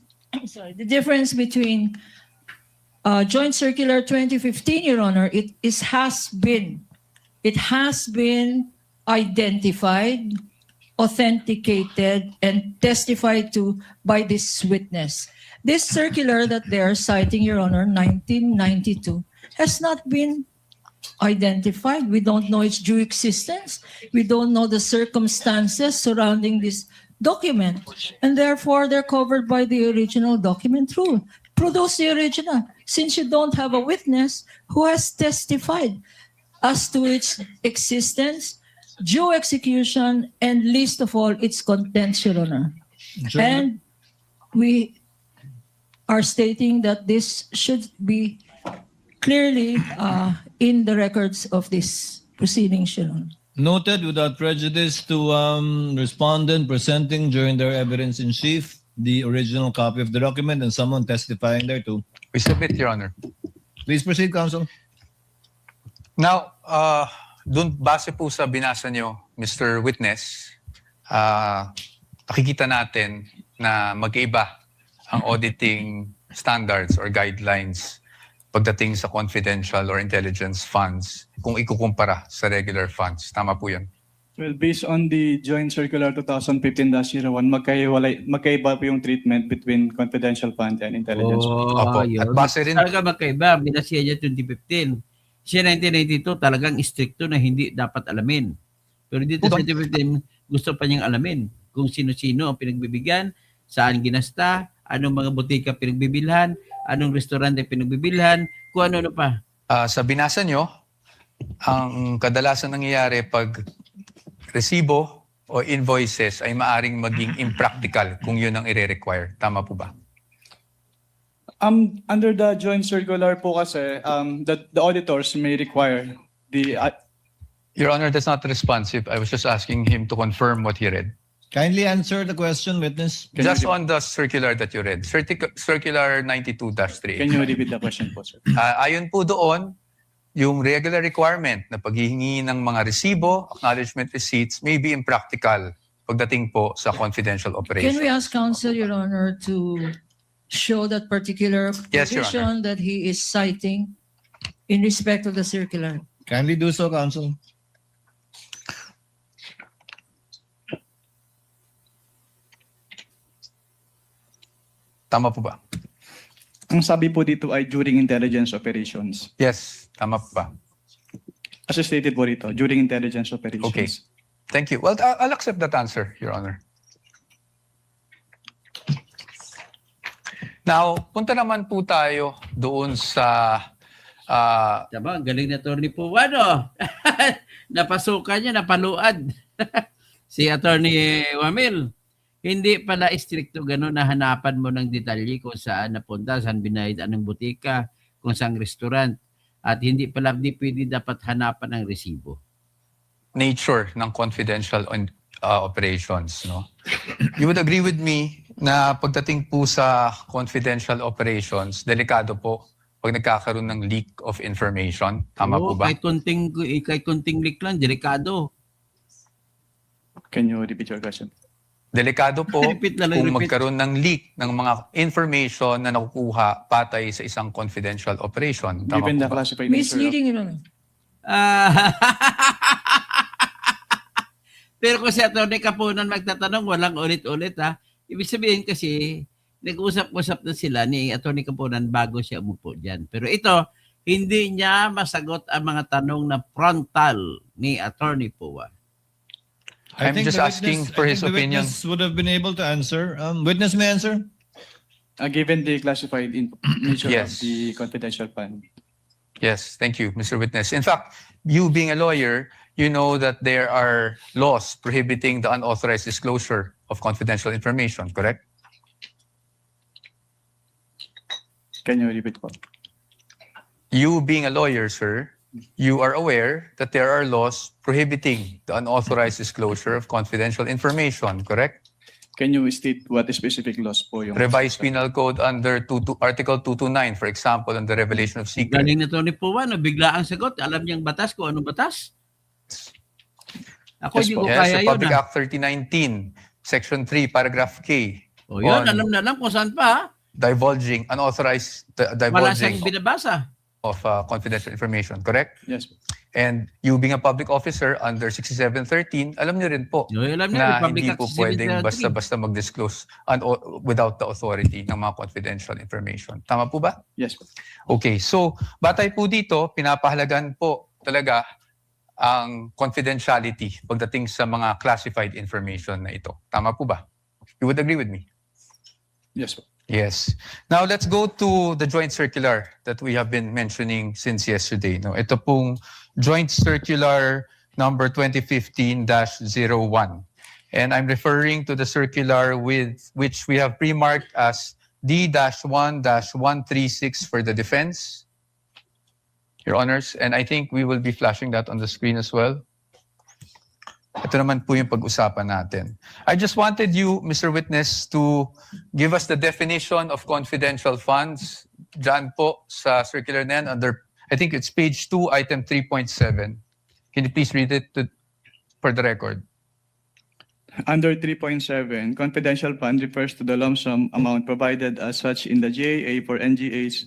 S7: between Joint Circular 2015, Your Honor, it has been identified, authenticated, and testified to by this witness. This circular that they are citing, Your Honor, 1992, has not been identified. We don't know its due existence. We don't know the circumstances surrounding this document, and therefore they're covered by the original document rule. Produce the original, since you don't have a witness who has testified as to its existence, due execution, and least of all, its contents, Your Honor. And we are stating that this should be clearly in the records of this proceedings, Your Honor.
S6: Noted without prejudice to respondent presenting during their evidence in chief the original copy of the document and someone testifying thereto.
S8: We submit, Your Honor.
S6: Please proceed, Counsel.
S8: Now, dun base po sa binasa nyo, Mr. Witness, nakikita natin na mag-iba ang auditing standards or guidelines pagdating sa confidential or intelligence funds kung ikukumpara sa regular funds. Tama po yun.
S5: Well, based on the Joint Circular 2015-01, magkaiba po yung treatment between confidential fund and intelligence.
S8: Opo.
S1: Yun.
S8: At base rin-
S1: Talaga magkaiba. Binasiya niya 2015. Siya 1992 talagang stricto na hindi dapat alamin. Pero dito sa 2015, gusto pa niyang alamin kung sino-sino ang pinagbibigyan, saan ginasta, anong mga butika pinagbibilhan, anong restaurante pinagbibilhan, kung ano pa.
S8: Sa binasa nyo, ang kadalasan nangyayari pag resibo o invoices ay maaring maging impractical kung yun ang i-require. Tama po ba?
S5: Under the Joint Circular po kasi, the auditors may require the
S8: Your Honor, that's not responsive. I was just asking him to confirm what he read.
S6: Kindly answer the question, witness.
S8: Just on the circular that you read, circular 92-3.
S5: Can you repeat the question po, sir?
S8: Ayon po doon, yung regular requirement na paghihingi ng mga resibo, acknowledgement receipts may be impractical pagdating po sa confidential
S7: Can
S8: operation.
S7: we ask counsel, Your Honor, to show that particular
S8: Yes, Your
S7: provision that he is citing in respect of the circular?
S6: Kindly do so, counsel.
S8: Tama po ba?
S5: Ang sabi po dito ay during intelligence operations.
S8: Yes, tama po ba?
S5: As stated po dito, during intelligence operations.
S8: Okay. Thank you. Well, I'll accept that answer, Your Honor. Now, punta naman po tayo doon sa
S1: Diba, ang galing na Attorney Puwano. Napasukan niya, napaluad. Si Attorney Wamil, hindi pala istrikto gano'n na hanapan mo ng detalye kung saan napunta, saan binayad anong butika, kung saan restaurant. At hindi pala di pwede dapat hanapan ng resibo.
S8: nature ng confidential operations, no? You would agree with me na pagdating po sa confidential operations, delikado po pag nagkakaroon ng leak of information. Tama po
S1: Oo,
S8: ba?
S1: kahit konting leak lang, delikado.
S5: Can you repeat your question?
S8: Delikado po
S1: Repeat na lang,
S8: kung
S1: repeat.
S8: magkaroon ng leak ng mga information na nakukuha patay sa isang confidential operation. Tama
S5: Given
S8: po
S5: the
S8: ba?
S5: classified nature of
S7: Misleading, Your Honor.
S1: Ah, pero kung si Atty. Kapunan magtatanong, walang ulit-ulit ha. Ibig sabihin kasi, nag-usap-usap na sila ni Atty. Kapunan bago siya umupo dyan. Pero ito, hindi niya masagot ang mga tanong na frontal ni Atty. Puwa.
S8: I'm just asking for his opinion.
S6: The witness would have been able to answer. Witness may answer.
S5: given the classified nature
S8: Yes.
S5: of the confidential fund.
S8: Yes, thank you, Mr. Witness. In fact, you being a lawyer, you know that there are laws prohibiting the unauthorized disclosure of confidential information, correct?
S5: Can you repeat po?
S8: You being a lawyer, sir, you are aware that there are laws prohibiting the unauthorized disclosure of confidential information, correct?
S5: Can you state what specific laws po yung...
S8: Revised Penal Code under Article 229, for example, on the revelation of secret.
S1: Galing na Atty. Puwa, no? Bigla ang sagot. Alam niyang batas kung anong batas. Ako
S5: Yes
S1: hindi
S5: po.
S1: ko
S8: Yes,
S1: kaya
S8: the
S1: yun.
S8: Public
S1: Ah.
S8: Act 3019, Section 3, Paragraph K,
S1: O yun,
S8: on
S1: alam na alam kung saan pa. Ha?
S8: divulging, unauthorized
S1: Wala siyang
S8: divulging
S1: binabasa.
S8: of confidential information, correct?
S5: Yes po.
S8: And you being a public officer under 6713, alam niyo rin po
S1: No, alam
S8: na
S1: niya, Public
S8: hindi
S1: Act
S8: po pwedeng
S1: 6733.
S8: basta-basta mag-disclose without the authority ng mga confidential information. Tama po ba?
S5: Yes po.
S8: Okay, so batay po dito, pinapahalagan po talaga ang confidentiality pagdating sa mga classified information na ito. Tama po ba? You would agree with me?
S5: Yes po.
S8: Yes. Now let's go to the joint circular that we have been mentioning since yesterday. No, ito pong joint circular number 2015-01. And I'm referring to the circular with which we have pre-marked as D-1-136 for the defense, Your Honors. And I think we will be flashing that on the screen as well. Ito naman po yung pag-usapan natin. I just wanted you, Mr. Witness, to give us the definition of confidential funds. Diyan po sa circular na yan, under, I think it's page 2, item 3.7. Can you please read it for the record?
S5: Under 3.7, confidential fund refers to the lump sum amount provided as such in the GAA for NGAs,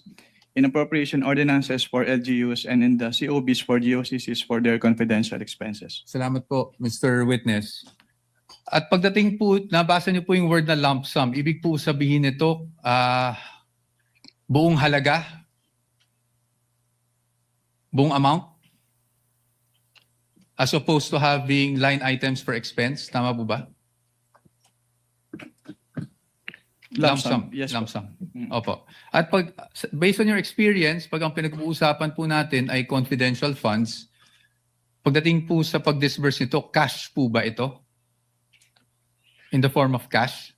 S5: in appropriation ordinances for LGUs, and in the COBs for GOCCs for their confidential expenses.
S4: Salamat po, Mr. Witness. At pagdating po, nabasa niyo po yung word na lump sum. Ibig po sabihin nito, buong halaga? Buong amount? As opposed to having line items for expense? Tama po ba? Lump sum.
S5: Yes
S4: Lump
S5: po.
S4: sum. Opo. At pag, based on your experience, pag ang pinag-uusapan po natin ay confidential funds, pagdating po sa pag-disburse nito, cash po ba ito? In the form of cash?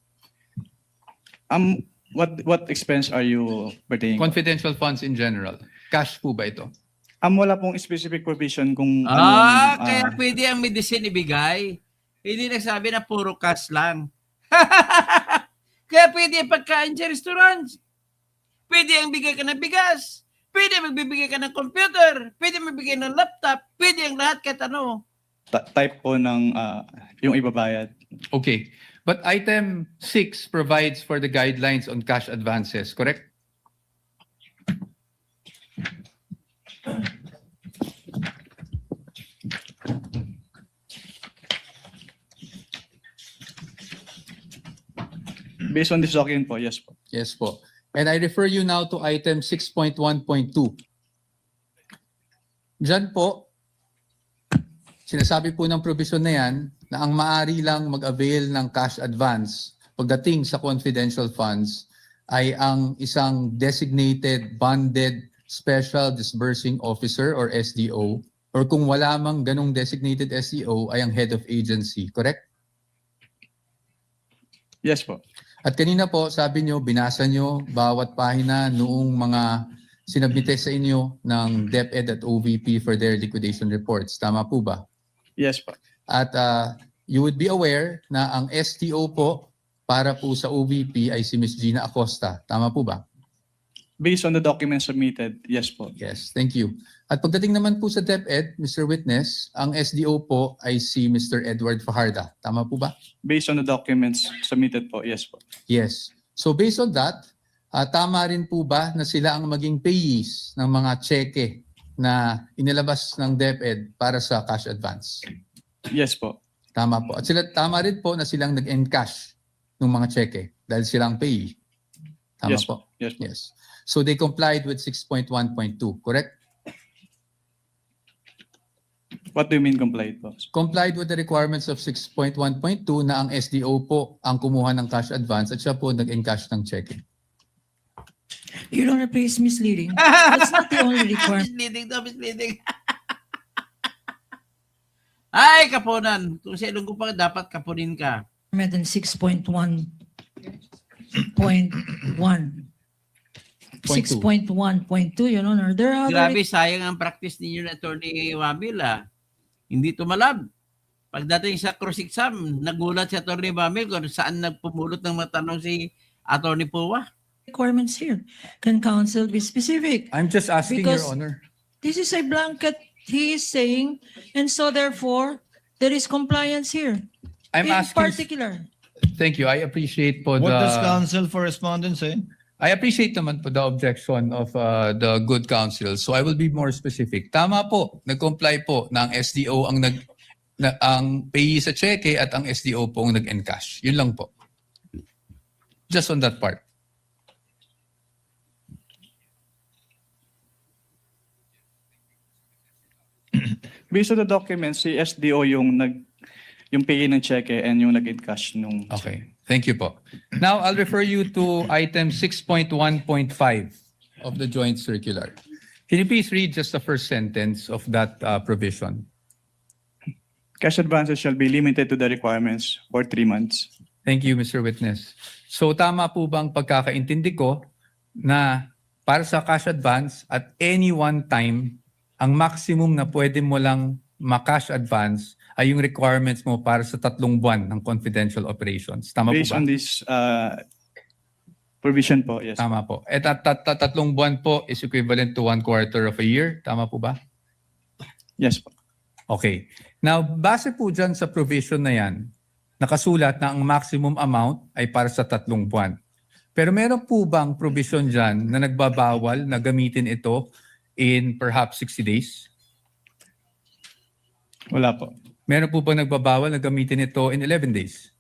S5: What expense are you pertaining?
S4: Confidential funds in general. Cash po ba ito?
S5: Wala pong specific provision kung
S1: Kaya pwede ang medicine ibigay. Hindi nagsabi na puro cash lang. Kaya pwede ang pagkain sa restaurants. Pwede ang bigay ka ng bigas. Pwede magbibigay ka ng computer. Pwede magbigay ng laptop. Pwede ang lahat kahit ano.
S5: type po ng yung ibabayad.
S4: Okay. But item 6 provides for the guidelines on cash advances, correct?
S5: Based on this document po, yes po.
S4: Yes po. And I refer you now to item 6.1.2. Diyan po, sinasabi po ng provision na yan na ang maaari lang mag-avail ng cash advance pagdating sa confidential funds ay ang isang designated bonded special disbursing officer or SDO, or kung wala mang ganong designated SDO ay ang head of agency, correct?
S5: Yes po.
S4: At kanina po, sabi nyo, binasa nyo bawat pahina noong mga sinabmite sa inyo ng DepEd at OVP for their liquidation reports. Tama po ba?
S5: Yes po.
S4: At you would be aware na ang STO po para po sa OVP ay si Ms. Gina Acosta. Tama po ba?
S5: Based on the documents submitted, yes po.
S4: Yes, thank you. At pagdating naman po sa DepEd, Mr. Witness, ang SDO po ay si Mr. Edward Fajarda. Tama po ba?
S5: Based on the documents submitted po, yes po.
S4: Yes. So based on that, tama rin po ba na sila ang maging payees ng mga cheque na inilabas ng DepEd para sa cash advance?
S5: Yes po.
S4: Tama po. At sila, tama rin po na silang nag-encash ng mga cheque dahil silang payee. Tama
S5: Yes
S4: po.
S5: Yes po.
S4: Yes. So they complied with 6.1.2, correct?
S5: What do you mean complied po?
S4: Complied with the requirements of 6.1.2 na ang SDO po ang kumuha ng cash advance at siya po nag-encash ng cheque.
S7: Your Honor, please misleading. That's not the only requirement.
S1: Misleading. Ay, kapunan. Kung sa Ilonggo pa, dapat kapunin ka.
S7: Than 6.1.1. 6.1.2, Your Honor. There are other
S1: Grabe, sayang ang practice ninyo na Attorney Wamil, Hindi tumalab. Pagdating sa cross exam, nagulat si Attorney Wamil kung saan nagpumulot ng matanong si Attorney Puwa.
S7: requirements here. Can counsel be specific?
S4: I'm just asking,
S7: Because-
S4: Your Honor.
S7: This is a blanket he is saying, and so therefore, there is compliance here.
S4: I'm
S7: In
S4: asking.
S7: particular.
S4: Thank you. I appreciate po
S6: What does
S4: the.
S6: counsel for respondents say?
S4: I appreciate naman po the objection of the good counsel. So I will be more specific. Tama po, nag-comply po na ang SDO ang payee sa cheque at ang SDO po ang nag-encash. Yun lang po. Just on that part.
S5: Based on the documents, si SDO yung pay ng cheque and yung nag-encash nung
S4: Okay. Thank you po. Now, I'll refer you to item 6.1.5 of the joint circular. Can you please read just the first sentence of that provision?
S5: cash advances shall be limited to the requirements for 3 months.
S4: Thank you, Mr. Witness. So tama po bang pagkakaintindi ko na para sa cash advance at any one time, ang maximum na pwede mo lang ma-cash advance ay yung requirements mo para sa 3 buwan ng confidential operations. Tama
S5: Based
S4: po ba?
S5: on this provision po, yes.
S4: Tama po. At 3 buwan po is equivalent to 1/4 of a year. Tama po ba?
S5: Yes po.
S4: Okay. Now, base po dyan sa provision na yan, nakasulat na ang maximum amount ay para sa 3 buwan. Pero meron po bang provision dyan na nagbabawal na gamitin ito in perhaps 60 days?
S5: Wala po.
S4: Meron po bang nagbabawal na gamitin ito in 11 days?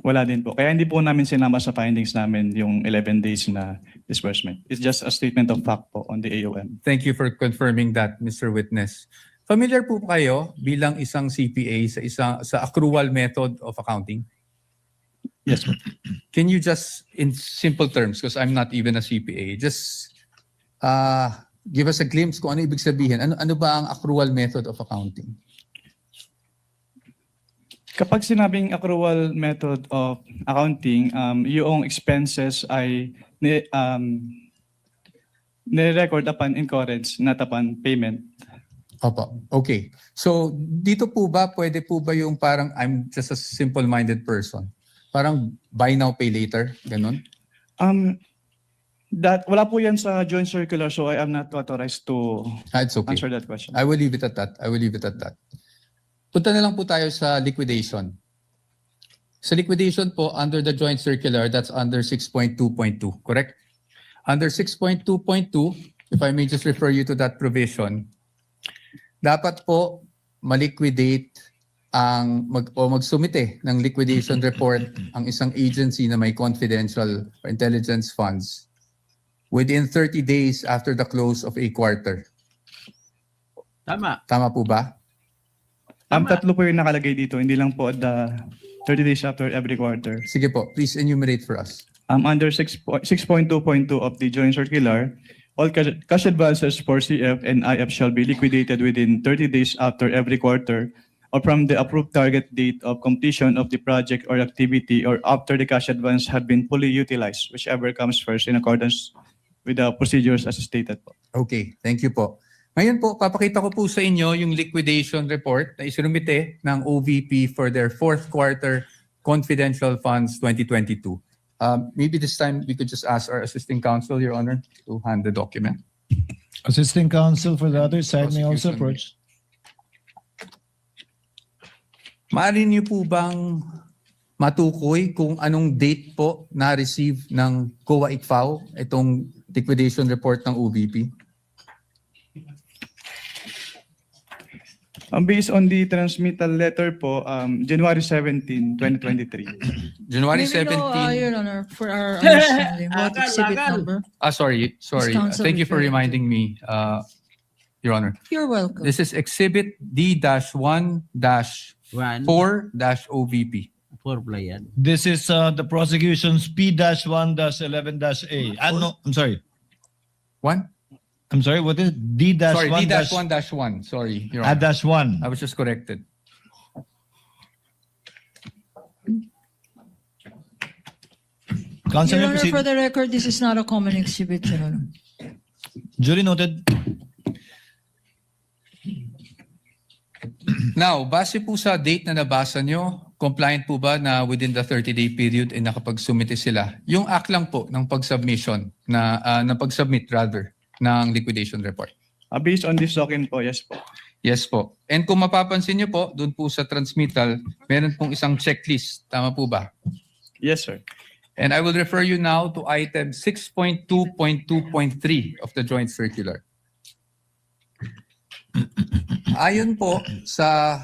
S5: Wala din po. Kaya hindi po namin sinama sa findings namin yung 11 days na disbursement. It's just a statement of fact po on the AOM.
S4: Thank you for confirming that, Mr. Witness. Familiar po kayo bilang isang CPA sa accrual method of accounting?
S5: Yes po.
S4: Can you just, in simple terms, because I'm not even a CPA, just give us a glimpse kung ano ibig sabihin. Ano ba ang accrual method of accounting?
S5: Kapag sinabing accrual method of accounting, yung expenses ay Nire-record upon incurrence, not upon payment.
S4: Opo. Okay. So, dito po ba, pwede po ba yung parang I'm just a simple-minded person? Parang buy now, pay later? Ganun?
S5: That wala po yan sa joint circular, so I am not authorized to
S4: It's okay.
S5: answer that question.
S4: I will leave it at that. Punta na lang po tayo sa liquidation. Sa liquidation po, under the joint circular, that's under 6.2.2, correct? Under 6.2.2, if I may just refer you to that provision, dapat po maliquidate magsumite ng liquidation report ang isang agency na may confidential or intelligence funds within 30 days after the close of a quarter.
S1: Tama.
S4: Tama po ba?
S5: Tatlo po yung nakalagay dito, hindi lang po at the 30 days after every quarter.
S4: Sige po, please enumerate for us.
S5: Under 6.2.2 of the joint circular, all cash advances for CF and IF shall be liquidated within 30 days after every quarter or from the approved target date of completion of the project or activity or after the cash advance had been fully utilized, whichever comes first in accordance with the procedures as stated po.
S4: Okay, thank you po. Ngayon po, papakita ko po sa inyo yung liquidation report na isinumite ng OVP for their fourth quarter confidential funds 2022. Maybe this time we could just ask our assisting counsel, Your Honor, to hand the document.
S6: Assisting counsel for the other side may also
S4: Prosecution.
S6: approach.
S4: Maaari niyo po bang matukoy kung anong date po na-receive ng COA ICFAO itong liquidation report ng OVP?
S5: Based on the transmittal letter po, January 17, 2023.
S4: January
S7: Maybe
S4: 17.
S7: Your Honor, for our understanding, what
S1: Akal,
S7: exhibit
S1: akal.
S7: number?
S4: Sorry.
S7: counsel
S4: Thank you for
S7: referring to?
S4: reminding me, Your Honor.
S7: You're welcome.
S4: This is Exhibit D-1-4-OVP.
S1: 4 pala yan.
S6: This is the prosecution's P-1-11-A. No, I'm sorry.
S4: One?
S6: I'm sorry, what is it?
S4: Sorry,
S6: D-1-1.
S4: D-1-1. Sorry, Your Honor.
S6: -1.
S4: I was just corrected.
S6: Counsel,
S7: Your
S6: may
S7: Honor,
S6: proceed.
S7: for the record, this is not a common exhibit, Your Honor.
S6: Duly noted.
S4: Now, base po sa date na nabasa nyo, compliant po ba na within the 30-day period ay nakapagsumite sila? Yung act lang po ng pag-submission, na pag-submit rather, ng liquidation report.
S5: Based on this document po, yes po.
S4: Yes po. And kung mapapansin nyo po, doon po sa transmittal, meron pong isang checklist. Tama po ba?
S5: Yes, sir.
S4: And I will refer you now to item 6.2.2.3 of the joint circular. Ayon po sa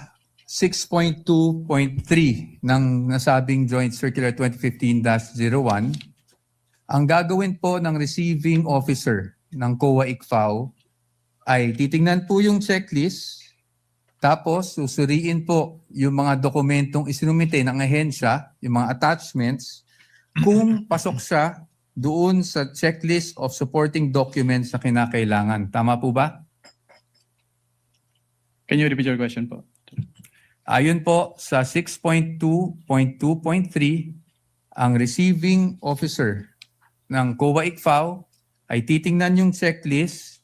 S4: 6.2.3 ng nasabing Joint Circular 2015-01, ang gagawin po ng receiving officer ng COA ICFAO ay titingnan po yung checklist, tapos susuriin po yung mga dokumentong isinumite ng ahensya, yung mga attachments, kung pasok siya doon sa checklist of supporting documents na kinakailangan. Tama po ba?
S5: Can you repeat your question po?
S4: Ayon po sa 6.2.2.3, ang receiving officer ng COA ICFAO ay titingnan yung checklist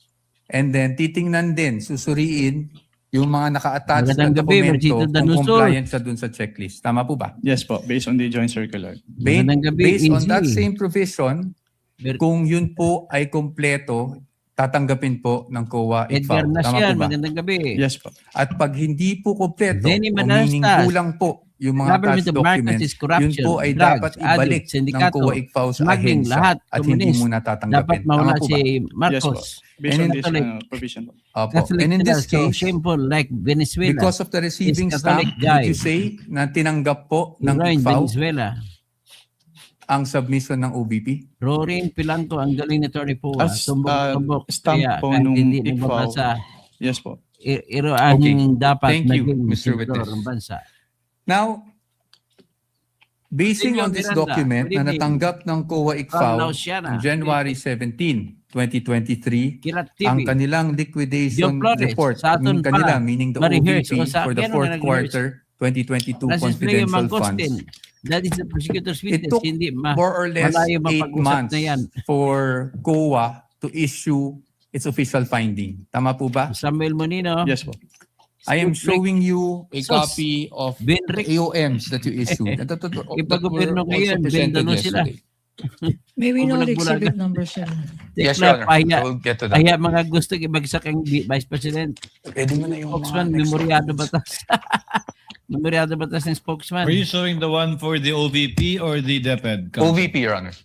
S4: and then titingnan din, susuriin yung mga naka-attach na
S1: Magandang gabi,
S4: dokumento
S1: Marcito
S4: kung
S1: Danusol.
S4: compliant siya dun sa checklist. Tama po ba?
S5: Yes po, based on the joint circular.
S1: Magandang gabi,
S4: Based on
S1: easy.
S4: that same provision, kung yun po ay kompleto, tatanggapin po ng COA
S1: Edgar
S4: ICFAO. Tama
S1: Nasyan,
S4: po ba?
S1: magandang gabi.
S5: Yes po.
S4: At pag hindi po kompleto,
S1: Denny
S4: o
S1: Manastas.
S4: meaning kulang po yung mga
S1: Government
S4: attached
S1: of Marcos
S4: documents,
S1: is corruption,
S4: yun po ay
S1: drugs,
S4: dapat ibalik
S1: addict,
S4: ng
S1: sindikato,
S4: COA ICFAO sa
S1: smuggling,
S4: ahensya
S1: lahat,
S4: at hindi
S1: communist.
S4: muna
S1: Dapat
S4: tatanggapin.
S1: mawala
S4: Tama po
S1: si
S4: ba?
S1: Marcos.
S5: Based
S4: And
S5: on
S4: in
S5: this
S1: Catholic.
S5: provision po.
S4: Opo.
S1: Catholic
S4: And in this
S1: sila, so
S4: case,
S1: shameful like Venezuela.
S4: because of the receiving
S1: Is
S4: stamp,
S1: Catholic guy.
S4: would you say na tinanggap po ng
S1: Ira in
S4: ICFAO
S1: Venezuela.
S4: ang submission ng OVP?
S1: Rorin Pilanto, ang galing ni Tony po.
S5: As,
S1: Tumbok-tumbok.
S5: stamp
S1: Kaya
S5: po
S1: kahit
S5: nung
S1: hindi
S5: ICFAO.
S1: nagbabasa,
S5: Yes po.
S1: iroan
S4: Okay.
S1: dapat
S4: Thank you,
S1: maging
S4: Mr.
S1: senador
S4: Witness.
S1: ng bansa.
S4: Now, basing
S1: Silvio
S4: on this
S1: Miranda,
S4: document
S1: good
S4: na
S1: evening.
S4: natanggap ng COA ICFAO
S1: From Lausiana.
S4: on January 17, 2023,
S1: Kirat
S4: ang
S1: TV.
S4: kanilang liquidation
S1: Joe Flores,
S4: report,
S1: sa aton
S4: kanila,
S1: pa.
S4: meaning the
S1: Marihers,
S4: OVP
S1: o sa
S4: for the
S1: akin,
S4: fourth
S1: nag-rehearse.
S4: quarter 2022
S1: Francis Leo
S4: confidential
S1: Mangostin.
S4: funds.
S1: That is the prosecutor's
S4: It
S1: witness.
S4: took
S1: Hindi
S4: more or less
S1: malayo
S4: 8
S1: mapag-usap
S4: months
S1: na yan.
S4: for COA to issue its official finding. Tama po ba?
S1: Samuel Monino.
S5: Yes po.
S4: I am showing you a
S1: Sus.
S4: copy of
S1: Benrick.
S4: AOMs that you issued. That
S1: Ipagobyerno
S4: were
S1: ngayon,
S4: also presented
S1: Bendano sila.
S4: yesterday.
S7: May we know the
S1: Bulag-bulagan.
S7: exhibit number, sir?
S8: Yes,
S1: Tekla,
S8: Your Honor.
S1: pahiya.
S8: We'll get to that.
S1: Kaya mga gusto ibagsak ang Vice President.
S8: Pwede mo na yung
S1: Spokesman,
S8: mga next
S1: memoryado batas. Memoryado batas ng spokesman.
S6: Are you showing the one for the OVP or the DepEd? Council?
S8: OVP, Your Honor.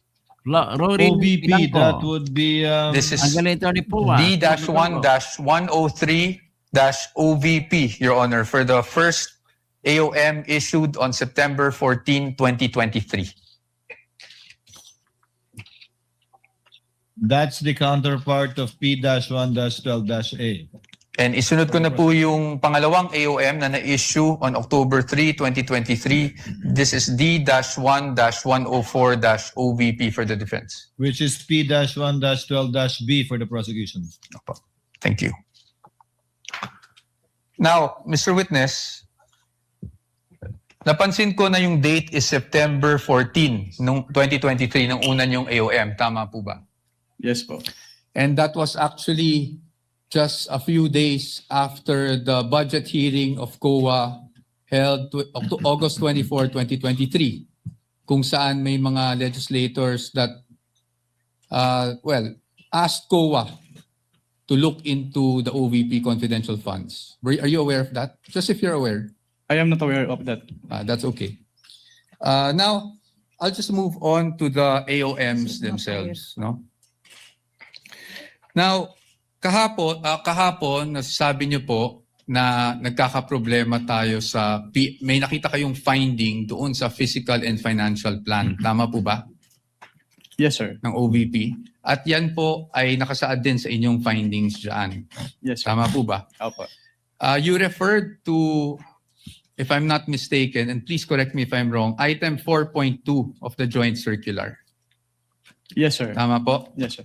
S1: Rorin
S6: OVP,
S1: Blanco.
S6: that would be
S8: This is
S1: Ang galing ito ni Pua.
S8: D-1-103-OVP, Your Honor, for the first AOM issued on September 14, 2023.
S6: that's the counterpart of P-1-12-A.
S8: And isunod ko na po yung pangalawang AOM na na-issue on October 3, 2023. This is D-1-104-OVP for the defense.
S6: Which is P-1-12-B for the prosecution.
S8: Thank you. Now, Mr. Witness, napansin ko na yung date is September 14, nung 2023, nung una yung AOM. Tama po ba?
S5: Yes po.
S4: And that was actually just a few days after the budget hearing of COA held August 24, 2023, kung saan may mga legislators that, asked COA to look into the OVP confidential funds. Are you aware of that? Just if you're aware.
S5: I am not aware of that.
S4: That's okay. Now, I'll just move on to the AOMs themselves. No? Now, kahapon nasasabi niyo po na nagkakaproblema tayo sa, may nakita kayong finding doon sa fiscal and financial plan. Tama po ba?
S5: Yes, sir.
S4: Ng OVP. At yan po ay nakasaad din sa inyong findings dyan.
S5: Yes, sir.
S4: Tama po ba?
S5: Opo.
S4: You referred to, if I'm not mistaken, and please correct me if I'm wrong, item 4.2 of the joint circular.
S5: Yes, sir.
S4: Tama po?
S5: Yes, sir.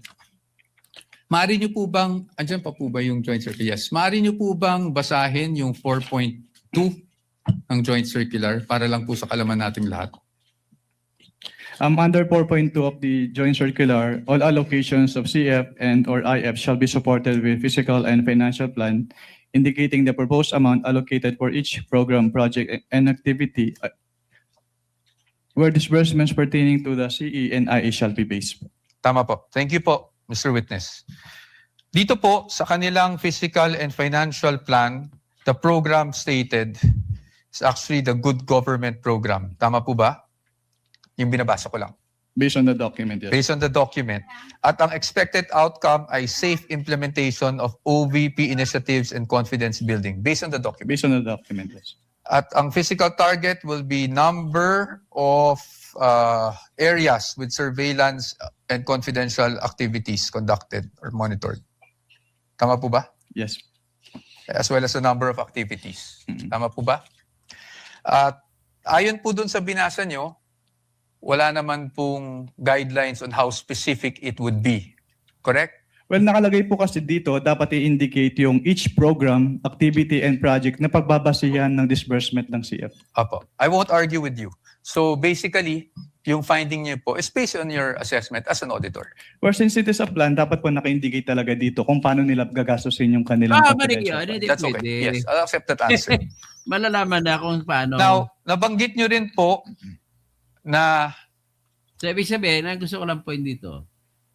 S4: Maaari niyo po bang, andyan pa po ba yung joint circular? Yes. Maaari niyo po bang basahin yung 4.2 ng joint circular para lang po sa kalaman nating lahat?
S5: Under 4.2 of the joint circular, all allocations of CF and or IF shall be supported with fiscal and financial plan indicating the proposed amount allocated for each program, project, and activity where disbursements pertaining to the CE and IE shall be based.
S8: Tama po. Thank you po, Mr. Witness. Dito po, sa kanilang fiscal and financial plan, the program stated is actually the Good Government Program. Tama po ba? Yung binabasa ko lang.
S5: Based on the document, yes.
S8: Based on the document. At ang expected outcome ay safe implementation of OVP initiatives and confidence building. Based on the document.
S5: Based on the document, yes.
S8: At ang physical target will be number of areas with surveillance and confidential activities conducted or monitored. Tama po ba?
S5: Yes.
S8: As well as the number of activities.
S5: Mhm.
S8: Tama po ba? At ayon po dun sa binasa nyo, wala naman pong guidelines on how specific it would be. Correct?
S5: Well, nakalagay po kasi dito, dapat i-indicate yung each program, activity, and project na pagbabasihan ng disbursement ng CF.
S8: Apo. I won't argue with you. So basically, yung finding niyo po is based on your assessment as an auditor.
S5: Or since it is a plan, dapat po naka-indicate talaga dito kung paano nila gagastusin yung kanilang
S1: Manig
S5: confidential
S1: yun.
S5: fund.
S1: Hindi
S8: That's
S1: pwede.
S8: okay. Yes, I'll accept that answer.
S1: Malalaman na kung paano.
S8: Now, nabanggit nyo rin po na
S1: So, ibig sabihin, ang gusto ko lang point dito,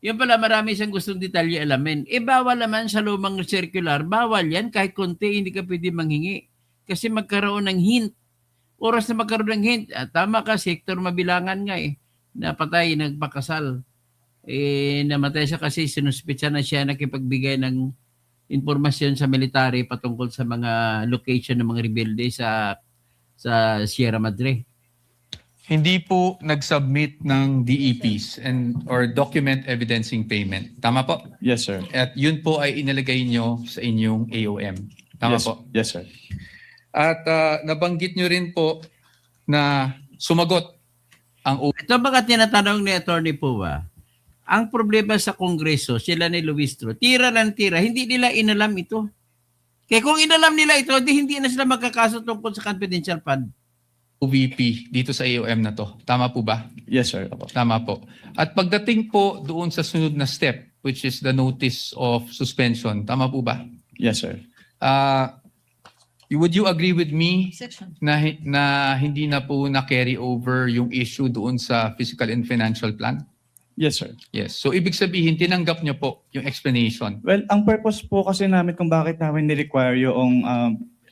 S1: yung pala marami siyang gustong detalye alamin. Bawal naman sa lumang circular. Bawal yan. Kahit konti, hindi ka pwede manghingi. Kasi magkaroon ng hint. Oras na magkaroon ng hint. Tama ka, sektor mabilangan nga Napatay, nagpakasal. Namatay siya kasi sinuspitsa na siya nakipagbigay ng informasyon sa military patungkol sa mga location ng mga rebelde sa Sierra Madre.
S4: Hindi po nag-submit ng DEPs or document evidencing payment. Tama po?
S5: Yes, sir.
S4: At yun po ay inilagay nyo sa inyong AOM. Tama
S5: yes,
S4: po?
S5: Yes, sir.
S4: At nabanggit nyo rin po na sumagot ang
S1: Ito mga tinatanong ni Atty. Pua, ang problema sa Kongreso, sila ni Luistro, tira ng tira, hindi nila inalam ito. Kaya kung inalam nila ito, hindi na sila magkakaso tungkol sa confidential fund.
S4: OVP dito sa AOM na to. Tama po ba?
S5: Yes, sir. Opo.
S4: Tama po. At pagdating po doon sa sunod na step, which is the notice of suspension. Tama po ba?
S5: Yes, sir.
S4: Would you agree with me
S7: Section.
S4: na hindi na po na-carry over yung issue doon sa fiscal and financial plan?
S5: Yes, sir.
S4: Yes. So ibig sabihin, tinanggap niyo po yung explanation.
S5: Well, ang purpose po kasi namin kung bakit namin ni-require yung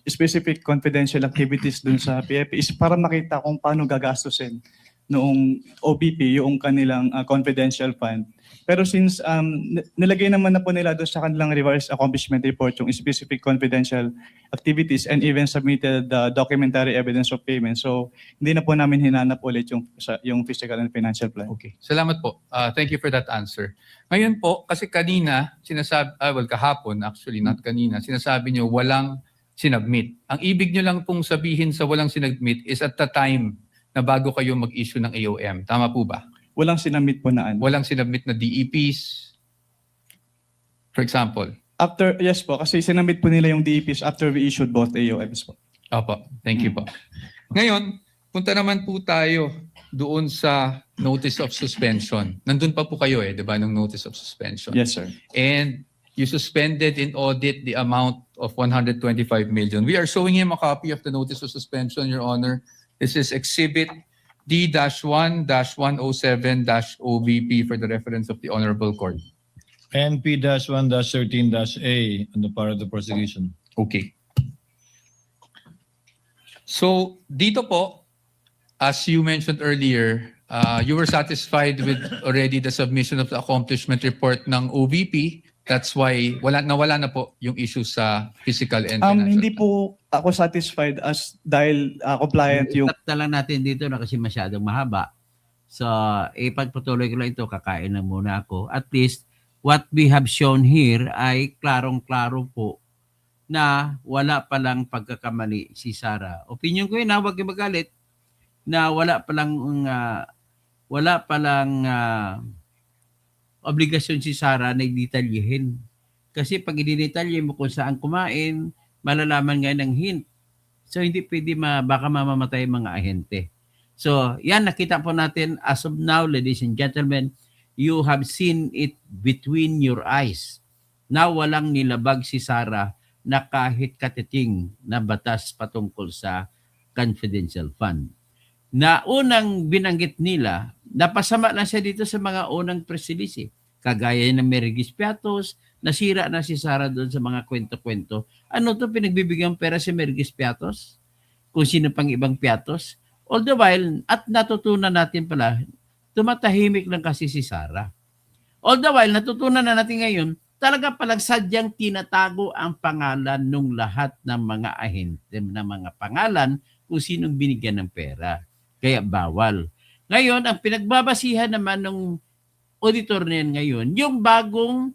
S5: specific confidential activities dun sa PFP is para makita kung paano gagastusin noong OBP yung kanilang confidential fund. Pero since nilagay naman na po nila doon sa kanilang revised accomplishment report yung specific confidential activities and even submitted the documentary evidence of payment. So hindi na po namin hinanap ulit yung fiscal and financial plan.
S4: Okay. Salamat po. Thank you for that answer. Ngayon po, kasi kanina, kahapon actually, not kanina, sinasabi nyo walang sinubmit. Ang ibig nyo lang pong sabihin sa walang sinubmit is at the time na bago kayo mag-issue ng AOM. Tama po ba?
S5: Walang sinamit po na ano.
S4: Walang sinubmit na DEPs, for example.
S5: Yes po, kasi sinamit po nila yung DEPs after we issued both AOMs po.
S4: Opo, thank you po. Ngayon, punta naman po tayo doon sa notice of suspension. Nandun pa po kayo di ba, ng notice of suspension.
S5: Yes, sir.
S4: And you suspended in audit the amount of 125 million. We are showing him a copy of the notice of suspension, Your Honor. This is Exhibit D-1-107-OVP for the reference of the Honorable Court.
S6: NP-1-13-A on the part of the prosecution.
S4: Okay. So, dito po, as you mentioned earlier, you were satisfied with already the submission of the accomplishment report ng OVP. That's why nawala na po yung issue sa physical and financial.
S5: Hindi po ako satisfied dahil compliant yung
S1: Stop na lang natin dito na kasi masyadong mahaba. So, ipagpatuloy ko lang ito, kakain na muna ako. At least, what we have shown here ay klarong-klaro po na wala palang pagkakamali si Sara. Opinion ko yun, huwag kayo magalit, na wala palang obligasyon si Sara na i-detalyehin. Kasi pag i-detalye mo kung saan kumain, malalaman nga ng hint. So hindi pwede baka mamamatay mga ahente. So yan, nakita po natin as of now, ladies and gentlemen, you have seen it between your eyes. Na walang nilabag si Sara na kahit katiting na batas patungkol sa confidential fund. Na unang binanggit nila, napasama na siya dito sa mga unang press release. Kagaya ng Merigis Piatos, nasira na si Sara doon sa mga kwento-kwento. Ano to pinagbibigyan pera si Merigis Piatos? Kung sino pang ibang Piatos? All the while, at natutunan natin pala, tumatahimik lang kasi si Sara. All the while, natutunan na natin ngayon, talaga palang sadyang tinatago ang pangalan ng lahat ng mga ahente, ng mga pangalan kung sinong binigyan ng pera. Kaya bawal. Ngayon, ang pinagbabasihan naman ng auditor na yan ngayon, yung bagong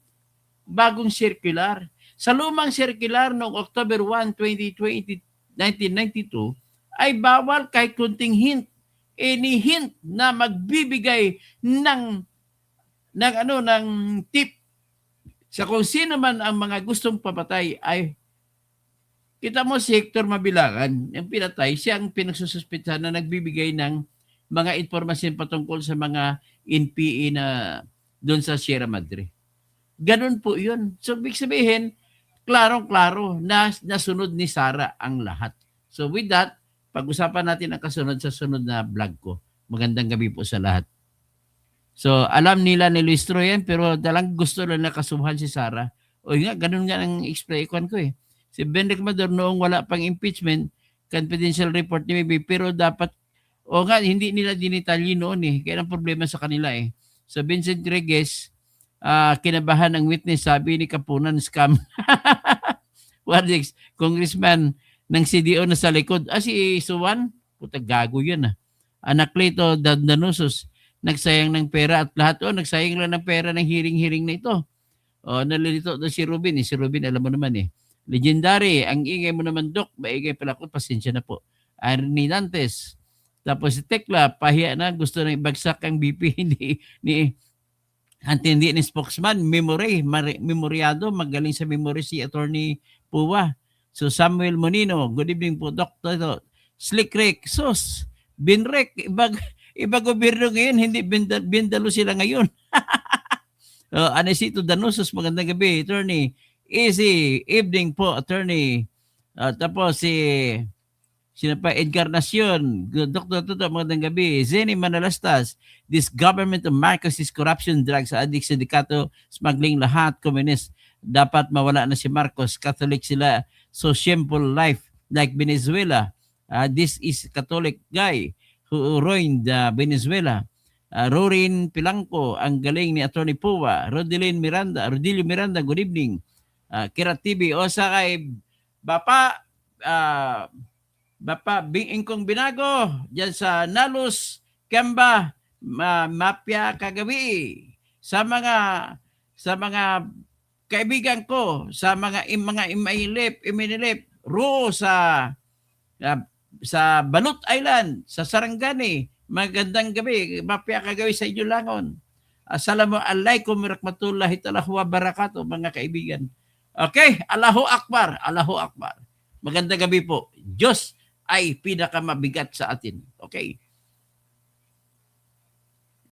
S1: circular. Sa lumang circular noong October 1, 1992, ay bawal kahit kunting hint. Any hint na magbibigay ng tip sa kung sino man ang mga gustong papatay ay kita mo si Hector Mabilangan, yung pinatay, siya ang pinagsususpitsahan na nagbibigay ng mga informasyon patungkol sa mga NPA na doon sa Sierra Madre. Ganun po yun. So, ibig sabihin, klarong-klaro na nasunod ni Sara ang lahat. So, with that, pag-usapan natin ang kasunod sa sunod na vlog ko. Magandang gabi po sa lahat. So, alam nila ni Luis Troyan, pero dalang gusto lang nakasuhan si Sara. O nga, ganun nga ang explain ko eh. Si Ben Recmador noong wala pang impeachment, confidential report ni Bibi, pero dapat, hindi nila dinitalye noon eh. Kaya ang problema sa kanila eh. So Vincent Reguez, kinabahan ang witness, sabi ni Kapunan, scam. Wardex, congressman ng CDO na sa likod. Si Suwan, puta gago yun Anak Lito, Dandanusos, nagsayang ng pera at lahat. Nagsayang lang ng pera ng hearing na ito. Nalilito doon si Ruben. Si Ruben, alam mo naman eh. Legendary, ang ingay mo naman, Dok. Maingay pala ko, pasensya na po. Arnie Dantes. Tapos si Tekla, pahiya na, gusto na ibagsak ang BP. Hindi ni spokesman, memoryado, magaling sa memory si Attorney Puwa. So Samuel Monino, good evening po, Dok. Slick Rick, sus, Binrek, iba gobyerno ngayon, hindi bindalo sila ngayon. Anesito Danusos, magandang gabi, attorney. Easy evening po, attorney. Tapos sino pa? Encarnacion, Dr. Toto, magandang gabi. Zenny Manalastas, this government of Marcos is corruption, drugs, addict, sindikato, smuggling, lahat, communist. Dapat mawala na si Marcos. Catholic sila. So simple life like Venezuela. This is Catholic guy who ruined Venezuela. Rorin Pilangco, ang galing ni Attorney Pua. Rodilio Miranda, good evening. Kira TV, o sa kay Bapa, Ingkong Binago, dyan sa Nalos, Kamba, Mapia Kagabi. Sa mga kaibigan ko, sa mga iminilip, Ro sa Balut Island, sa Sarangani. Magandang gabi, Mapia Kagabi sa inyo langon. Assalamualaikum warahmatullahi wabarakatuh, mga kaibigan. Okay, Allahu Akbar, Allahu Akbar. Magandang gabi po. Diyos ay pinakamabigat sa atin. Okay?